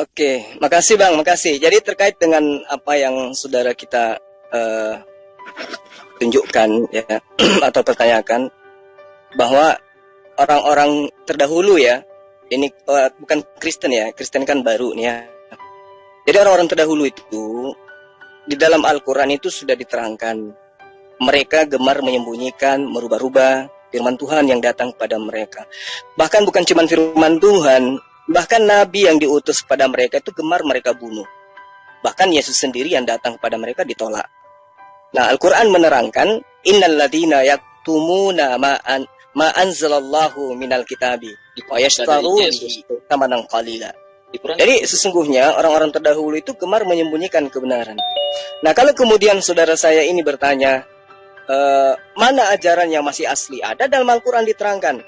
Oke, makasih Bang, makasih. Jadi terkait dengan apa yang saudara kita tunjukkan ya atau pertanyakan bahwa orang-orang terdahulu ya, ini bukan Kristen ya, Kristen kan baru nih ya. Jadi orang-orang terdahulu itu di dalam Al-Quran itu sudah diterangkan mereka gemar menyembunyikan, merubah-rubah firman Tuhan yang datang kepada mereka. Bahkan bukan cuma firman Tuhan, bahkan Nabi yang diutus kepada mereka itu gemar mereka bunuh. Bahkan Yesus sendiri yang datang kepada mereka ditolak. Nah, Al-Quran menerangkan, Innal ladina yaktumuna ma anzalallahu minal kitabi wayashtaru bihi thamanan qalila. Jadi sesungguhnya orang-orang terdahulu itu gemar menyembunyikan kebenaran. Nah, kalau kemudian saudara saya ini bertanya, mana ajaran yang masih asli? Ada dalam Al-Quran diterangkan.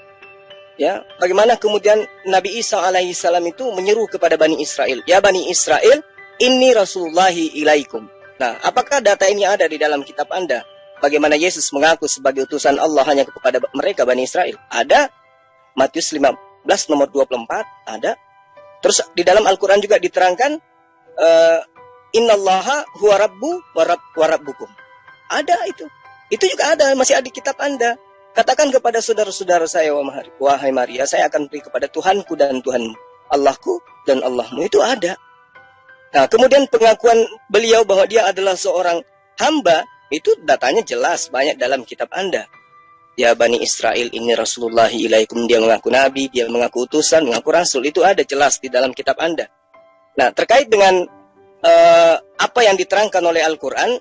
Ya, bagaimana kemudian Nabi Isa alaihissalam itu menyeru kepada Bani Israel, ya Bani Israel, inni Rasulullahi ilaikum. Nah, apakah data ini ada di dalam kitab Anda? Bagaimana Yesus mengaku sebagai utusan Allah hanya kepada mereka Bani Israel? Ada. Matius 15 nomor 24 ada. Terus di dalam Al-Quran juga diterangkan, innallaha huwa rabbu wa rabbukum. Ada itu. Itu juga ada, masih ada di kitab Anda. Katakan kepada saudara-saudara saya, wahai Maria, saya akan pergi kepada Tuhanku dan Tuhanmu, Allahku dan Allahmu. Itu ada. Nah, kemudian pengakuan beliau bahwa dia adalah seorang hamba, itu datanya jelas, banyak dalam kitab Anda. Ya Bani Israel, ini Rasulullahi ilaikum. Dia mengaku Nabi, dia mengaku utusan, mengaku Rasul. Itu ada jelas di dalam kitab Anda. Nah, terkait dengan apa yang diterangkan oleh Al-Quran,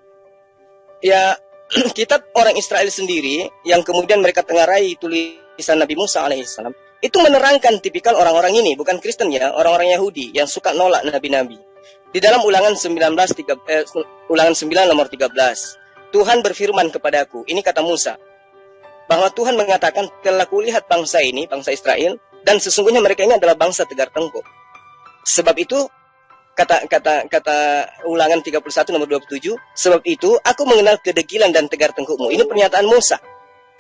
ya kitab orang Israel sendiri yang kemudian mereka tengarai tulisan Nabi Musa alaihissalam itu menerangkan tipikal orang-orang ini, bukan Kristen ya, orang-orang Yahudi yang suka nolak nabi-nabi. Di dalam Ulangan 9 nomor 13, Tuhan berfirman kepadaku, ini kata Musa, bahwa Tuhan mengatakan, telah kulihat bangsa ini, bangsa Israel, dan sesungguhnya mereka ini adalah bangsa tegar tengkuk. Sebab itu kata Ulangan 31 nomor 27, sebab itu aku mengenal kedegilan dan tegar tengkukmu. Ini pernyataan Musa.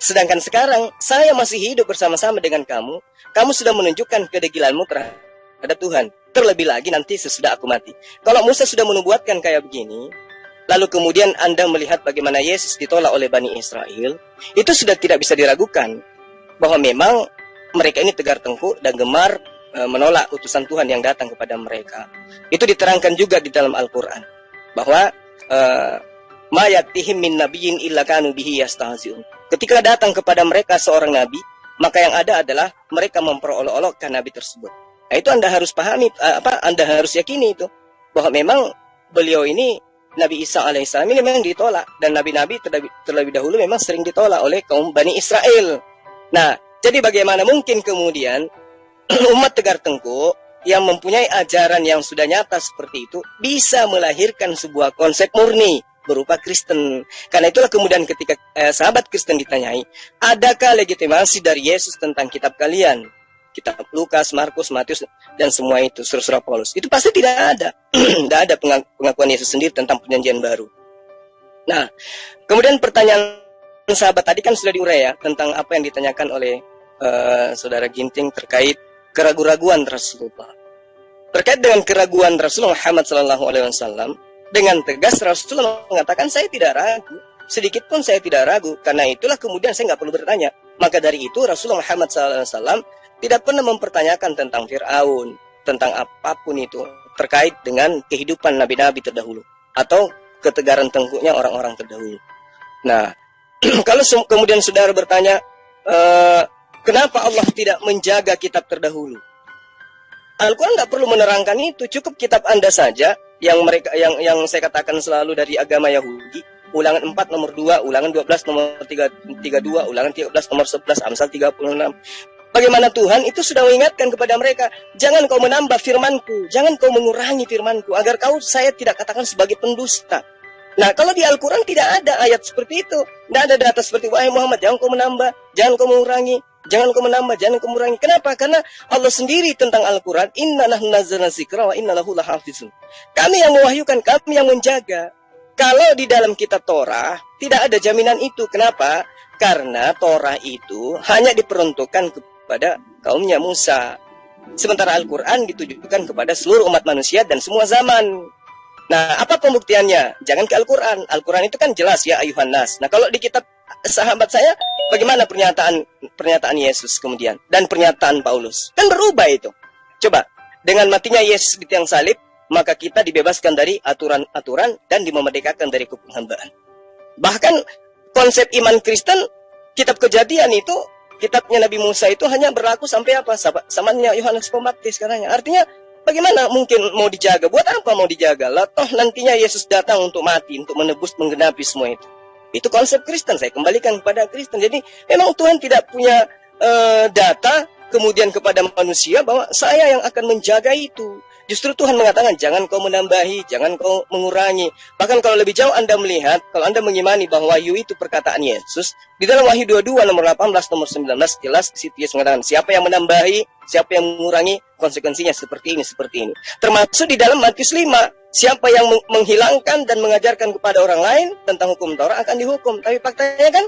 Sedangkan sekarang saya masih hidup bersama-sama dengan kamu. Kamu sudah menunjukkan kedegilanmu terhadap Tuhan. Terlebih lagi nanti sesudah aku mati. Kalau Musa sudah menubuatkan kayak begini, lalu kemudian Anda melihat bagaimana Yesus ditolak oleh Bani Israel, itu sudah tidak bisa diragukan bahwa memang mereka ini tegar tengkuk dan gemar menolak utusan Tuhan yang datang kepada mereka. Itu diterangkan juga di dalam Al-Quran bahwa ma yatihim min nabiyyin illa kanu bihi yastahzi'un. Ketika datang kepada mereka seorang nabi, maka yang ada adalah mereka memperolok-olokkan nabi tersebut. Nah, itu Anda harus pahami, Anda harus yakini itu bahwa memang beliau ini Nabi Isa alaihissalam ini memang ditolak, dan nabi-nabi terlebih dahulu memang sering ditolak oleh kaum Bani Israel. Nah, jadi bagaimana mungkin kemudian umat tegar tengkuk yang mempunyai ajaran yang sudah nyata seperti itu bisa melahirkan sebuah konsep murni berupa Kristen. Karena itulah kemudian ketika sahabat Kristen ditanyai, adakah legitimasi dari Yesus tentang kitab kalian? Kitab Lukas, Markus, Matius, dan semua itu, surah-surah Paulus. Itu pasti tidak ada. Tidak ada pengakuan Yesus sendiri tentang perjanjian baru. Nah, kemudian pertanyaan sahabat tadi kan sudah diurai ya, tentang apa yang ditanyakan oleh saudara Ginting terkait keraguan-raguan Rasulullah. Terkait dengan keraguan Rasulullah Muhammad SAW, dengan tegas Rasulullah mengatakan, saya tidak ragu. Sedikit pun saya tidak ragu. Karena itulah kemudian saya nggak perlu bertanya. Maka dari itu Rasulullah Muhammad SAW tidak pernah mempertanyakan tentang Fir'aun, tentang apapun itu, terkait dengan kehidupan nabi-nabi terdahulu, atau ketegaran tengkuknya orang-orang terdahulu. Nah, kalau kemudian saudara bertanya, kenapa Allah tidak menjaga kitab terdahulu? Al-Quran nggak perlu menerangkan itu, cukup kitab Anda saja, yang saya katakan selalu dari agama Yahudi, Ulangan 4 nomor 2, Ulangan 12 nomor 32, Ulangan 13 nomor 11, Amsal 36. Bagaimana Tuhan itu sudah mengingatkan kepada mereka, jangan kau menambah firmanku, jangan kau mengurangi firmanku, agar saya tidak katakan sebagai pendusta. Nah, kalau di Al-Quran tidak ada ayat seperti itu. Tidak ada data seperti, wahai Muhammad, jangan kau menambah, jangan kau mengurangi, jangan kau menambah, jangan kau mengurangi. Kenapa? Karena Allah sendiri tentang Al-Quran, inna nahnu nazzalna dzikra wa inna lahu lahafizun. Kami yang mewahyukan, kami yang menjaga. Kalau di dalam kitab Torah, tidak ada jaminan itu. Kenapa? Karena Torah itu hanya diperuntukkan kepada kaumnya Musa. Sementara Al-Quran ditujukan kepada seluruh umat manusia dan semua zaman. Nah, apa pembuktiannya? Jangan ke Al-Quran. Al-Quran itu kan jelas ya ayuhan nas. Nah, kalau di kitab sahabat saya, bagaimana pernyataan Yesus kemudian? Dan pernyataan Paulus. Kan berubah itu. Coba, dengan matinya Yesus di tiang salib, maka kita dibebaskan dari aturan-aturan dan dimerdekakan dari penghambaan. Bahkan konsep iman Kristen, kitab Kejadian itu, kitabnya Nabi Musa itu hanya berlaku sampai apa? Zamannya Yohanes Pembaptis katanya. Artinya, bagaimana mungkin mau dijaga? Buat apa mau dijaga? Lah toh nantinya Yesus datang untuk mati, untuk menebus, menggenapi semua itu. Itu konsep Kristen, saya kembalikan kepada Kristen. Jadi memang Tuhan tidak punya data kemudian kepada manusia bahwa saya yang akan menjaga itu. Justru Tuhan mengatakan, jangan kau menambahi, jangan kau mengurangi. Bahkan kalau lebih jauh Anda melihat, kalau Anda mengimani bahwa wahyu itu perkataan Yesus, di dalam Wahyu 22 nomor 18, nomor 19, jelas di situ Yesus mengatakan, siapa yang menambahi, siapa yang mengurangi, konsekuensinya seperti ini, seperti ini. Termasuk di dalam Matius 5, siapa yang menghilangkan dan mengajarkan kepada orang lain tentang hukum Taurat akan dihukum. Tapi faktanya kan,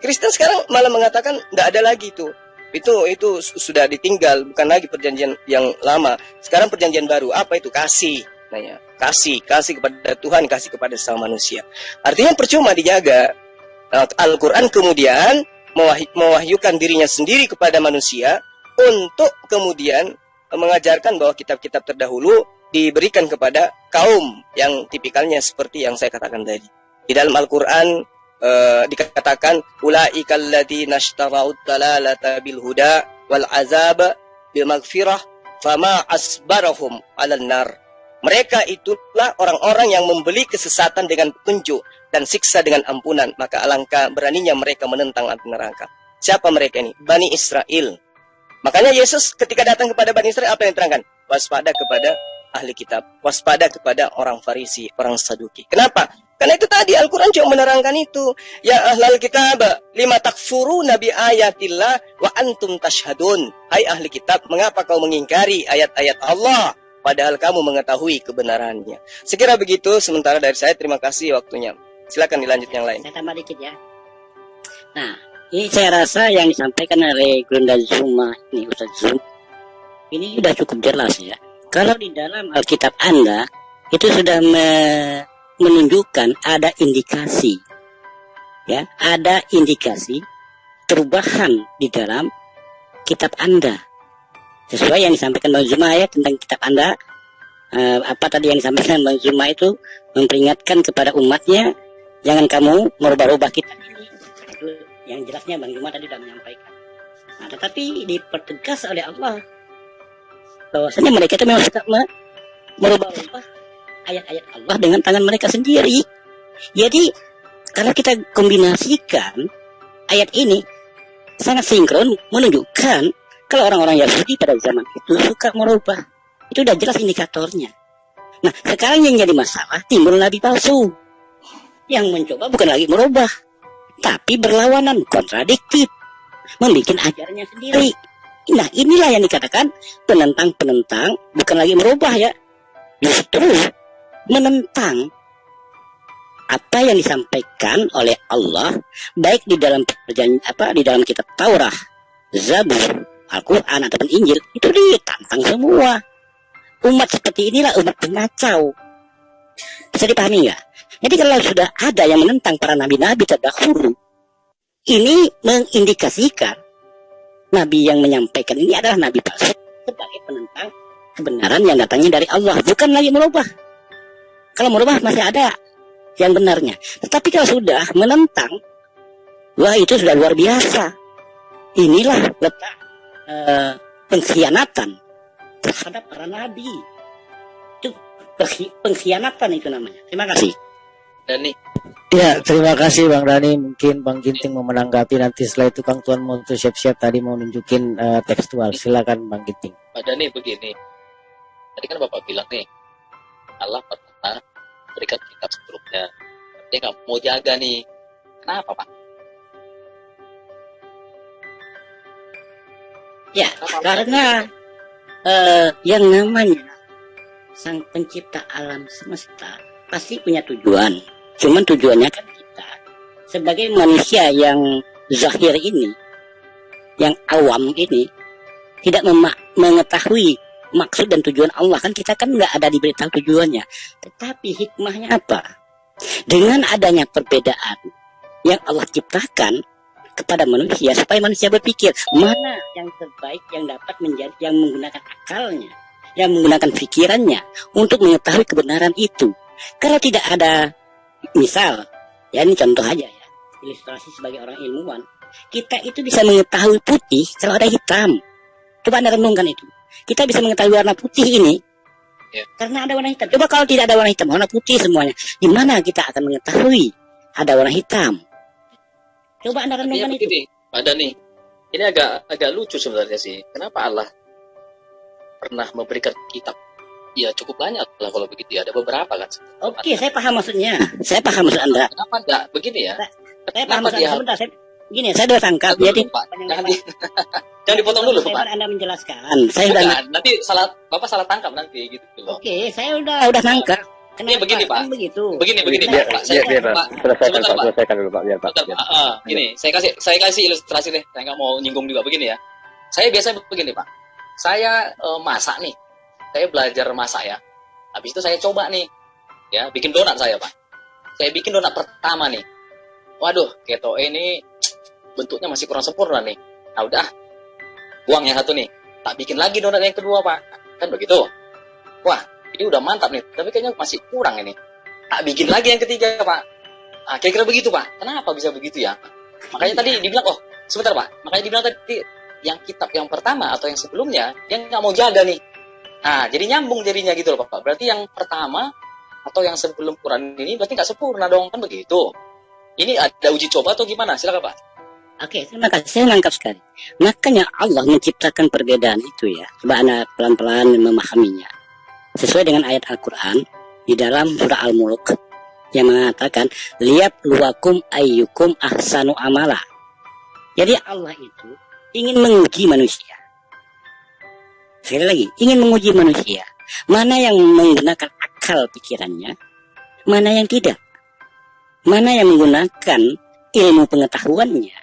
Kristen sekarang malah mengatakan, tidak ada lagi itu. Itu sudah ditinggal, bukan lagi perjanjian yang lama. Sekarang perjanjian baru, apa itu? Kasih. Nah ya, kasih kepada Tuhan, kasih kepada sesama manusia. Artinya percuma dijaga. Al-Quran kemudian mewahyukan dirinya sendiri kepada manusia untuk kemudian mengajarkan bahwa kitab-kitab terdahulu diberikan kepada kaum yang tipikalnya seperti yang saya katakan tadi. Di dalam Al-Quran dikatakan ulaikal ladzina ishtarau dalalata bil huda wal azab bil maghfirah fama asbarahum 'alan nar. Mereka itulah orang-orang yang membeli kesesatan dengan petunjuk dan siksa dengan ampunan, maka alangkah beraninya mereka menentang api neraka. Siapa mereka ini? Bani Israel. Makanya Yesus ketika datang kepada Bani Israel apa yang diterangkan? Waspada kepada ahli kitab, waspada kepada orang Farisi, orang Saduki. Kenapa? Karena itu tadi Al-Quran juga menerangkan itu. Ya ahlal kitab, lima takfuru nabi ayatillah wa antum tashhadun. Hai ahli kitab, mengapa kau mengingkari ayat-ayat Allah, padahal kamu mengetahui kebenarannya. Sekira begitu, sementara dari saya, terima kasih waktunya. Silakan dilanjut yang lain. Saya tambah dikit ya. Nah, ini saya rasa yang disampaikan oleh Gunda Zuma, ini Ustaz Zum, ini sudah cukup jelas ya. Kalau di dalam Alkitab Anda, itu sudah menunjukkan ada indikasi, ya, ada indikasi perubahan di dalam kitab Anda sesuai yang disampaikan Bang Zuma ya tentang kitab Anda. Apa tadi yang disampaikan Bang Zuma itu memperingatkan kepada umatnya, jangan kamu merubah-rubah kitab ini. Itu yang jelasnya Bang Zuma tadi sudah menyampaikan. Nah, tetapi dipertegas oleh Allah bahwasanya mereka itu memang suka merubah-rubah ayat-ayat Allah dengan tangan mereka sendiri. Jadi kalau kita kombinasikan ayat ini sangat sinkron, menunjukkan kalau orang-orang Yahudi pada zaman itu suka merubah. Itu udah jelas indikatornya. Nah sekarang yang jadi masalah, timbul nabi palsu yang mencoba bukan lagi merubah, tapi berlawanan, kontradiktif, membuat ajarannya sendiri. Nah inilah yang dikatakan penentang-penentang, bukan lagi merubah ya, justru menentang apa yang disampaikan oleh Allah baik di dalam di dalam kitab Taurat, Zabur, Al-Quran ataupun Injil, itu ditantang semua. Umat seperti inilah umat pengacau. Bisa dipahami nggak? Jadi kalau sudah ada yang menentang para nabi-nabi terdahulu, ini mengindikasikan nabi yang menyampaikan ini adalah nabi palsu sebagai penentang kebenaran yang datangnya dari Allah, bukan lagi merubah. Kalau merubah masih ada yang benarnya. Tetapi kalau sudah menentang, wah itu sudah luar biasa. Inilah letak pengkhianatan terhadap para nabi. Itu pengkhianatan itu namanya. Terima kasih. Dani. Ya, terima kasih Bang Dani. Mungkin Bang Ginting mau menanggapi nanti setelah itu Kang Tuan mau siap-siap tadi mau nunjukin tekstual. Silakan Bang Ginting. Pak Dani begini. Tadi kan Bapak bilang nih, Allah pernah berikan kitab sebelumnya. Dia nggak mau jaga nih. Kenapa Pak? Ya, karena yang namanya Sang Pencipta alam semesta pasti punya tujuan. Cuman tujuannya kan kita sebagai manusia yang zahir ini, yang awam ini, tidak mengetahui maksud dan tujuan Allah. Kan kita kan nggak ada diberitahu tujuannya. Tetapi hikmahnya apa? Dengan adanya perbedaan yang Allah ciptakan kepada manusia, supaya manusia berpikir mana yang terbaik yang dapat menjadi, yang menggunakan akalnya, yang menggunakan pikirannya untuk mengetahui kebenaran itu. Kalau tidak ada, misal, ya ini contoh aja ya, ilustrasi sebagai orang ilmuwan, kita itu bisa mengetahui putih kalau ada hitam. Coba Anda renungkan itu. Kita bisa mengetahui warna putih ini karena ada warna hitam. Coba kalau tidak ada warna hitam, warna putih semuanya, di mana kita akan mengetahui ada warna hitam? Coba Anda renungkan itu. Pak Dhani, ini agak lucu sebenarnya sih. Kenapa Allah pernah memberikan kitab? Ya cukup banyak lah kalau begitu ya. Ada beberapa kan. Oke, saya paham maksudnya. Saya paham maksud Anda. Kenapa enggak begini ya? Saya paham maksud Anda. Sebentar, gini, saya sudah tangkap. Jadi, jangan dipotong dulu, Pak. Anda menjelaskan. Saya sudah nanti Bapak salah tangkap nanti gitu loh. Oke, saya udah tangkap. Kenapa? Begini, Pak. Begitu. Begini, Biar, Pak. selesaikan dulu, Pak. Biar, Pak. Gini, saya kasih ilustrasi deh. Saya nggak mau nyinggung juga begini ya. Saya biasa begini, Pak. Saya masak nih. Saya belajar masak ya. Habis itu saya coba nih, ya bikin donat saya, Pak. Saya bikin donat pertama nih. Waduh, keto ini bentuknya masih kurang sempurna nih. Nah udah, buang yang satu nih. Tak bikin lagi donat yang kedua, Pak. Kan begitu. Wah, ini udah mantap nih, tapi kayaknya masih kurang ini. Tak bikin lagi yang ketiga, Pak. Nah, kira-kira begitu, Pak. Kenapa bisa begitu ya? Makanya tadi dibilang, sebentar, Pak. Makanya dibilang tadi, yang kitab yang pertama atau yang sebelumnya, dia nggak mau jaga nih. Nah, jadi nyambung jadinya gitu loh, Pak. Berarti yang pertama atau yang sebelum Quran ini berarti nggak sempurna dong, kan begitu. Ini ada uji coba atau gimana? Silakan, Pak. Oke, terima kasih. Saya nangkap sekali. Makanya Allah menciptakan perbedaan itu ya. Coba Anda pelan-pelan memahaminya. Sesuai dengan ayat Al-Quran di dalam surah Al-Mulk yang mengatakan lihat luwakum ayyukum ahsanu amala. Jadi Allah itu ingin menguji manusia. Sekali lagi, ingin menguji manusia. Mana yang menggunakan akal pikirannya, mana yang tidak. Mana yang menggunakan ilmu pengetahuannya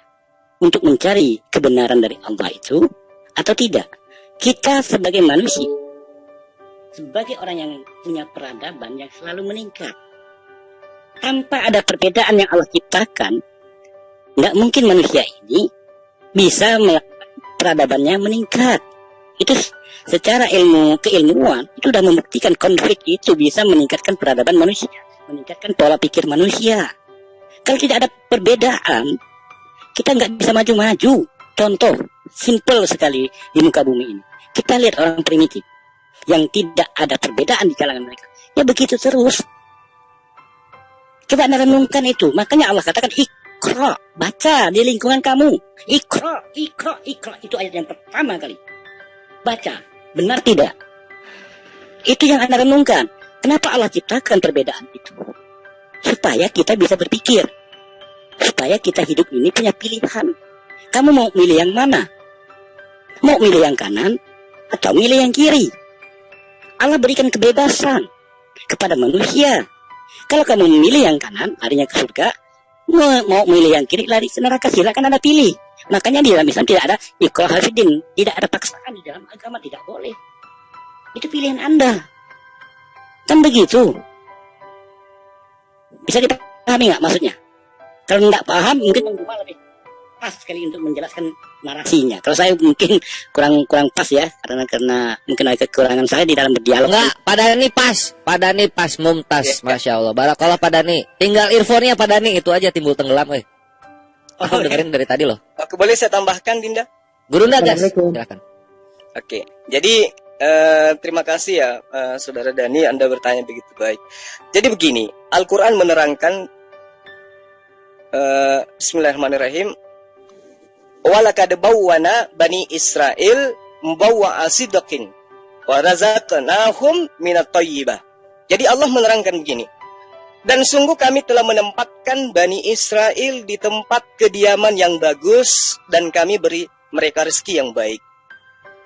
untuk mencari kebenaran dari Allah itu atau tidak. Kita sebagai manusia, sebagai orang yang punya peradaban yang selalu meningkat, tanpa ada perbedaan yang Allah ciptakan, nggak mungkin manusia ini bisa peradabannya meningkat. Itu secara keilmuan itu sudah membuktikan konflik itu bisa meningkatkan peradaban manusia, meningkatkan pola pikir manusia. Kalau tidak ada perbedaan, kita nggak bisa maju-maju. Contoh simple sekali di muka bumi ini. Kita lihat orang primitif yang tidak ada perbedaan di kalangan mereka. Ya begitu terus. Coba Anda renungkan itu. Makanya Allah katakan Iqra, baca di lingkungan kamu. Iqra. Itu ayat yang pertama kali. Baca, benar tidak? Itu yang Anda renungkan. Kenapa Allah ciptakan perbedaan itu? Supaya kita bisa berpikir. Supaya kita hidup ini punya pilihan. Kamu mau milih yang mana? Mau milih yang kanan atau milih yang kiri? Allah berikan kebebasan kepada manusia. Kalau kamu memilih yang kanan, larinya ke surga. Mau milih yang kiri, lari ke neraka, silakan Anda pilih. Makanya di dalam Islam tidak ada ikrah hafidin, tidak ada paksaan di dalam agama, tidak boleh. Itu pilihan Anda. Kan begitu. Bisa dipahami nggak maksudnya? Kalau nggak paham, mungkin yang rumah lebih pas sekali untuk menjelaskan narasinya. Kalau saya mungkin kurang pas ya, karena mungkin ada kekurangan saya di dalam berdialog. Enggak, Pak Dhani pas, mumtaz, masya Allah. Barakallah Pak Dhani. Tinggal earphone-nya Pak Dhani itu aja timbul tenggelam, Aku dengerin dari tadi loh. Oke, boleh saya tambahkan, Dinda? Guru Nagas, silakan. Oke, jadi terima kasih ya, Saudara Dhani, Anda bertanya begitu baik. Jadi begini, Al-Quran menerangkan, Bismillahirrahmanirrahim, walakad bawwana bani Israel mbawa asidqin wa razaqnahum minat thayyibah. Jadi Allah menerangkan begini. Dan sungguh kami telah menempatkan Bani Israel di tempat kediaman yang bagus dan kami beri mereka rezeki yang baik.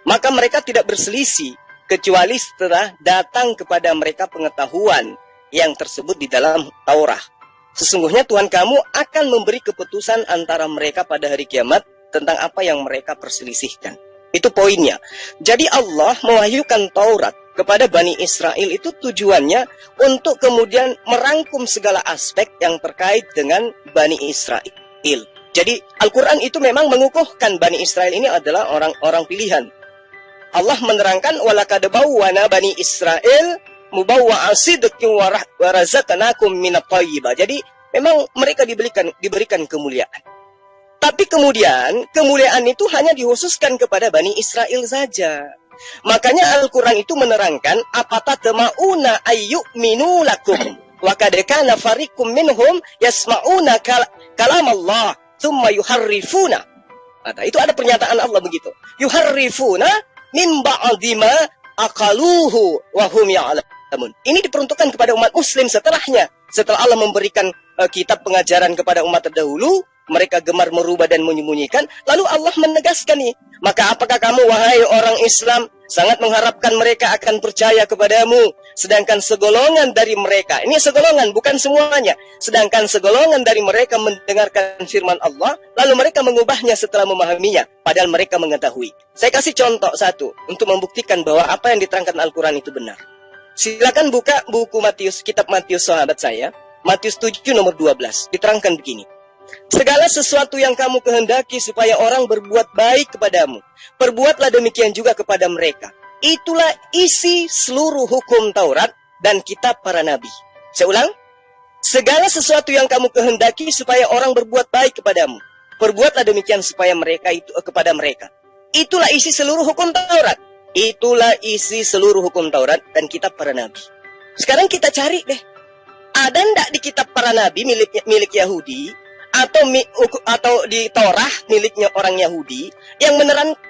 Maka mereka tidak berselisih kecuali setelah datang kepada mereka pengetahuan yang tersebut di dalam Taurat. Sesungguhnya Tuhan kamu akan memberi keputusan antara mereka pada hari kiamat tentang apa yang mereka perselisihkan. Itu poinnya. Jadi Allah mewahyukan Taurat kepada Bani Israel itu tujuannya untuk kemudian merangkum segala aspek yang terkait dengan Bani Israel. Jadi Al-Quran itu memang mengukuhkan Bani Israel ini adalah orang-orang pilihan. Allah menerangkan walaqad bawwa'na Bani Israel mubawwa'a sidqin wa razaqnakum minat thayyibah. Jadi memang mereka diberikan kemuliaan. Tapi kemudian kemuliaan itu hanya dikhususkan kepada Bani Israel saja. Makanya Al-Quran itu menerangkan apatatma'una ayyu'minu lakum wa qad kana fariqum minhum yasma'una kalam Allah thumma yuharrifuna. Nah, itu ada pernyataan Allah begitu. Yuharrifuna min ba'di ma aqaluhu wa hum ya'lamun. Ini diperuntukkan kepada umat muslim setelahnya. Setelah Allah memberikan kitab pengajaran kepada umat terdahulu, mereka gemar merubah dan menyembunyikan. Lalu Allah menegaskan nih, maka apakah kamu wahai orang Islam sangat mengharapkan mereka akan percaya kepadamu, sedangkan segolongan dari mereka, ini segolongan bukan semuanya, sedangkan segolongan dari mereka mendengarkan firman Allah, lalu mereka mengubahnya setelah memahaminya, padahal mereka mengetahui. Saya kasih contoh satu untuk membuktikan bahwa apa yang diterangkan Al-Quran itu benar. Silakan buka buku Matius, kitab Matius sahabat saya, Matius 7 nomor 12, diterangkan begini. Segala sesuatu yang kamu kehendaki supaya orang berbuat baik kepadamu, perbuatlah demikian juga kepada mereka. Itulah isi seluruh hukum Taurat dan kitab para nabi. Saya ulang. Segala sesuatu yang kamu kehendaki supaya orang berbuat baik kepadamu, perbuatlah demikian supaya mereka itu kepada mereka. Itulah isi seluruh hukum Taurat. Itulah isi seluruh hukum Taurat dan kitab para nabi. Sekarang kita cari deh. Ada enggak di kitab para nabi milik Yahudi atau di Torah miliknya orang Yahudi yang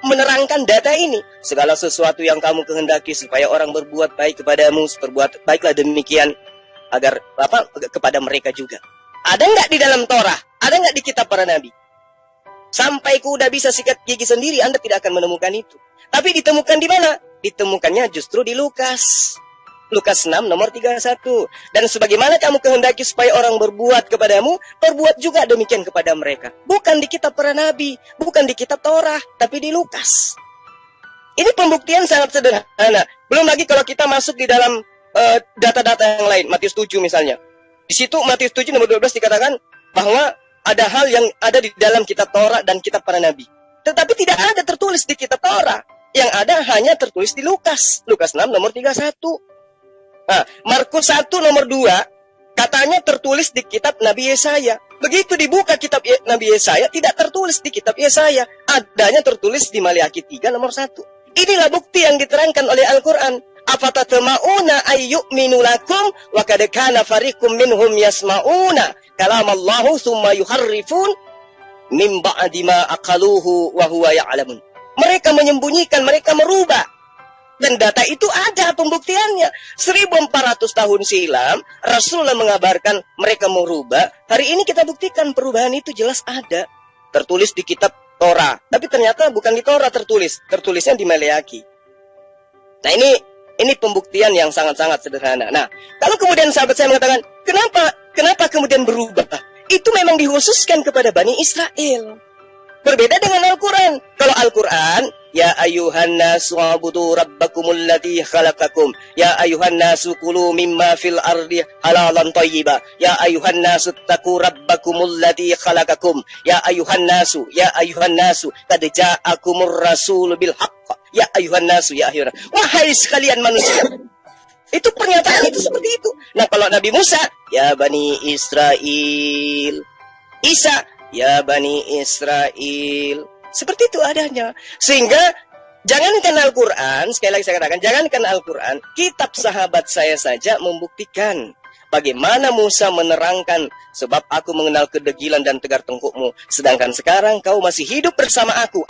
menerangkan data ini? Segala sesuatu yang kamu kehendaki supaya orang berbuat baik kepadamu, berbuat baiklah demikian agar kepada mereka juga. Ada nggak di dalam Torah? Ada nggak di kitab para nabi? Sampai kuda bisa sikat gigi sendiri, Anda tidak akan menemukan itu. Tapi ditemukan di mana? Ditemukannya justru di Lukas. Lukas 6 nomor 31. Dan sebagaimana kamu kehendaki supaya orang berbuat kepadamu, perbuat juga demikian kepada mereka. Bukan di kitab para nabi, bukan di kitab Torah, tapi di Lukas. Ini pembuktian sangat sederhana. Belum lagi kalau kita masuk di dalam data-data yang lain, Matius 7 misalnya. Di situ Matius 7 nomor 12 dikatakan bahwa ada hal yang ada di dalam kitab Torah dan kitab para nabi. Tetapi tidak ada tertulis di kitab Torah. Yang ada hanya tertulis di Lukas. Lukas 6 nomor 31. Nah, Markus 1 nomor 2 katanya tertulis di kitab Nabi Yesaya. Begitu dibuka kitab Nabi Yesaya, tidak tertulis di kitab Yesaya. Adanya tertulis di Maliaki 3 nomor 1. Inilah bukti yang diterangkan oleh Al-Quran. Afatatma'una ayyu'minu lakum wa qad kana fariqum minhum yasma'una kalamallahu thumma yuharrifun min ba'di ma aqaluhu wa huwa ya'lamun. Mereka menyembunyikan, mereka merubah. Dan data itu ada pembuktiannya. 1400 tahun silam, Rasulullah mengabarkan mereka merubah. Hari ini kita buktikan perubahan itu jelas ada. Tertulis di kitab Torah. Tapi ternyata bukan di Torah tertulis. Tertulisnya di Maleaki. Nah ini pembuktian yang sangat-sangat sederhana. Nah, kalau kemudian sahabat saya mengatakan, kenapa kemudian berubah? Itu memang dikhususkan kepada Bani Israel. Berbeda dengan Al-Quran. Kalau Al-Quran, ya ayuhan nasu abudu rabbakumul ladzi khalaqakum. Ya ayuhan nasu kulu mimma fil ardi halalan thayyiba. Ya ayuhan nasu taqu rabbakumul ladzi khalaqakum. Ya ayuhan nasu qad ja'akumur rasul bil haqq. Ya ayuhan nasu, wahai sekalian manusia. Itu pernyataan itu seperti itu. Nah, kalau Nabi Musa, ya Bani Israel. Isa, ya Bani Israel. Seperti itu adanya. Sehingga jangankan Al-Quran, sekali lagi saya katakan, jangankan Al-Quran, kitab sahabat saya saja membuktikan bagaimana Musa menerangkan, sebab aku mengenal kedegilan dan tegar tengkukmu, sedangkan sekarang kau masih hidup bersama aku.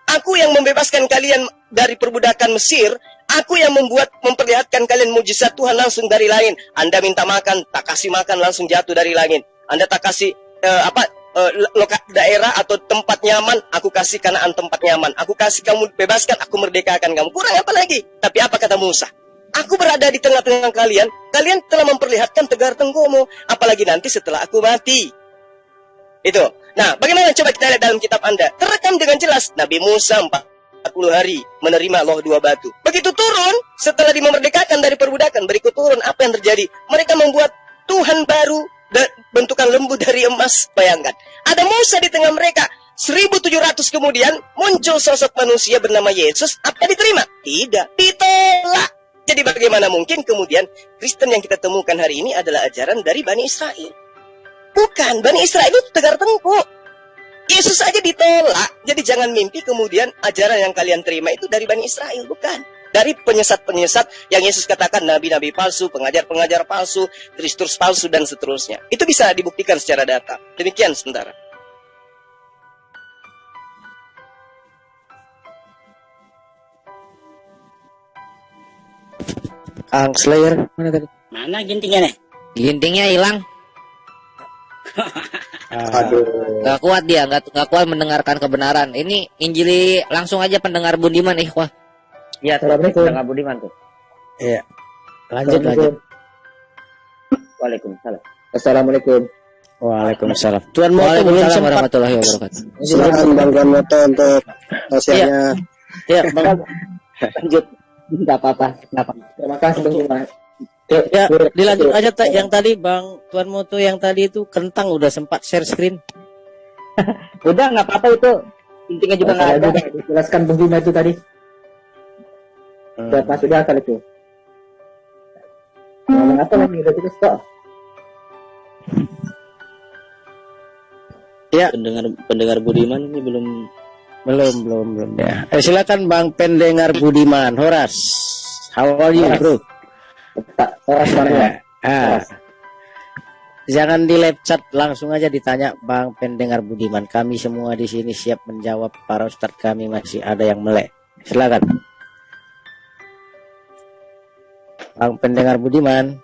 Aku yang membebaskan kalian dari perbudakan Mesir. Aku yang memperlihatkan kalian mujizat Tuhan langsung dari langit. Anda minta makan, tak kasih makan langsung jatuh dari langit. Anda tak kasih daerah atau tempat nyaman, aku kasih Kanaan tempat nyaman. Aku kasih kamu bebaskan, aku merdekakan kamu. Kurang apa lagi? Tapi apa kata Musa? Aku berada di tengah-tengah kalian. Kalian telah memperlihatkan tegar tengkukmu. Apalagi nanti setelah aku mati. Itu. Nah, bagaimana coba kita lihat dalam kitab Anda? Terekam dengan jelas. Nabi Musa 40 40 hari menerima loh 2 batu. Begitu turun, setelah dimerdekakan dari perbudakan, berikut turun, apa yang terjadi? Mereka membuat Tuhan baru, bentukan lembu dari emas. Bayangkan, ada Musa di tengah mereka. 1700 kemudian muncul sosok manusia bernama Yesus. Apa diterima? Tidak, ditolak. Jadi bagaimana mungkin kemudian Kristen yang kita temukan hari ini adalah ajaran dari Bani Israel? Bukan, Bani Israel itu tegar tengkuk. Yesus saja ditolak. Jadi jangan mimpi kemudian ajaran yang kalian terima itu dari Bani Israel. Bukan. Dari penyesat-penyesat yang Yesus katakan nabi-nabi palsu, pengajar-pengajar palsu, Kristus palsu, dan seterusnya. Itu bisa dibuktikan secara data. Demikian sementara. Kang Slayer mana tadi? Mana gintingnya nih? Gintingnya hilang. Aduh. Gak kuat dia, gak kuat mendengarkan kebenaran. Ini Injili langsung aja pendengar Budiman, ikhwah. Ya, Assalamualaikum. Pendengar Budiman tuh. Iya. Lanjut. Waalaikumsalam. Assalamualaikum. Waalaikumsalam. Tuan Moto belum Waalaikumsalam sempat. warahmatullahi wabarakatuh. Silakan Bang Tuan Moto untuk tausiahnya. Ya, Bang. Lanjut. Enggak apa-apa. Terima kasih Bang Juma. Ya, dilanjut aja yang tadi Bang Tuan Moto yang tadi itu kentang udah sempat share screen. Udah enggak apa-apa itu. Intinya juga enggak ada. Jelaskan Bang Juma itu tadi. Sudah pas sudah kali itu. Ngomong apa lagi udah terus kok. Ya, pendengar Budiman ini belum belum ya. Silakan Bang pendengar Budiman, Horas. How are you, bro? Jangan di live chat, langsung aja ditanya Bang pendengar Budiman. Kami semua di sini siap menjawab. Para ustadz kami masih ada yang melek. Silakan. Bang pendengar Budiman.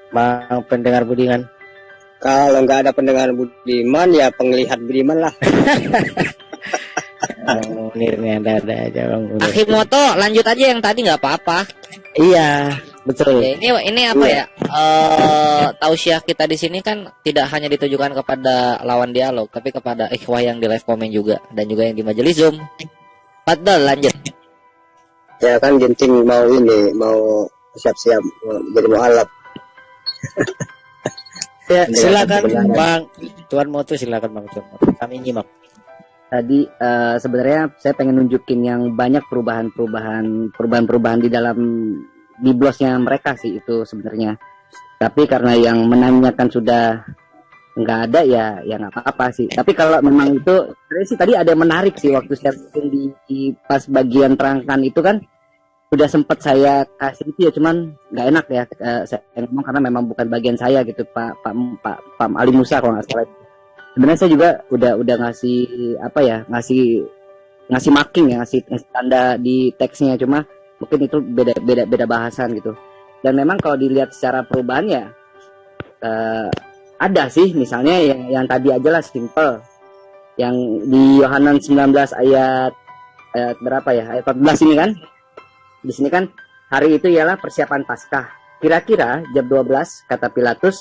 Bang pendengar Budiman. Kalau nggak ada pendengar Budiman ya penglihat Budiman lah. Munirnya ada aja Bang Munir. Akimoto, lanjut aja yang tadi nggak apa-apa. Iya, betul. Ya, ini apa ya? Tausiah kita di sini kan tidak hanya ditujukan kepada lawan dialog, tapi kepada ikhwah yang di live komen juga dan juga yang di majelis Zoom. Padahal lanjut. Ya kan Ginting mau siap-siap jadi mualaf. Ya, silakan Bang Tuan Moto, silakan Bang Tuan Moto. Kami nyimak. Tadi sebenarnya saya pengen nunjukin yang banyak perubahan di dalam biblosnya mereka sih itu sebenarnya. Tapi karena yang menanyakan sudah nggak ada ya nggak apa-apa sih. Tapi kalau memang itu sebenarnya sih tadi ada yang menarik sih waktu saya di pas bagian terangkan itu kan sudah sempat saya kasih itu ya, cuman nggak enak ya saya ngomong karena memang bukan bagian saya gitu, Pak Ali Musa kalau nggak salah. Sebenarnya saya juga udah ngasih apa ya, ngasih marking ya, ngasih tanda di teksnya, cuma mungkin itu beda bahasan gitu. Dan memang kalau dilihat secara perubahan ya ada sih, misalnya yang tadi aja lah simple, yang di Yohanan 19 ayat berapa ya, ayat 14 ini kan, di sini kan hari itu ialah persiapan Paskah. Kira-kira jam 12 kata Pilatus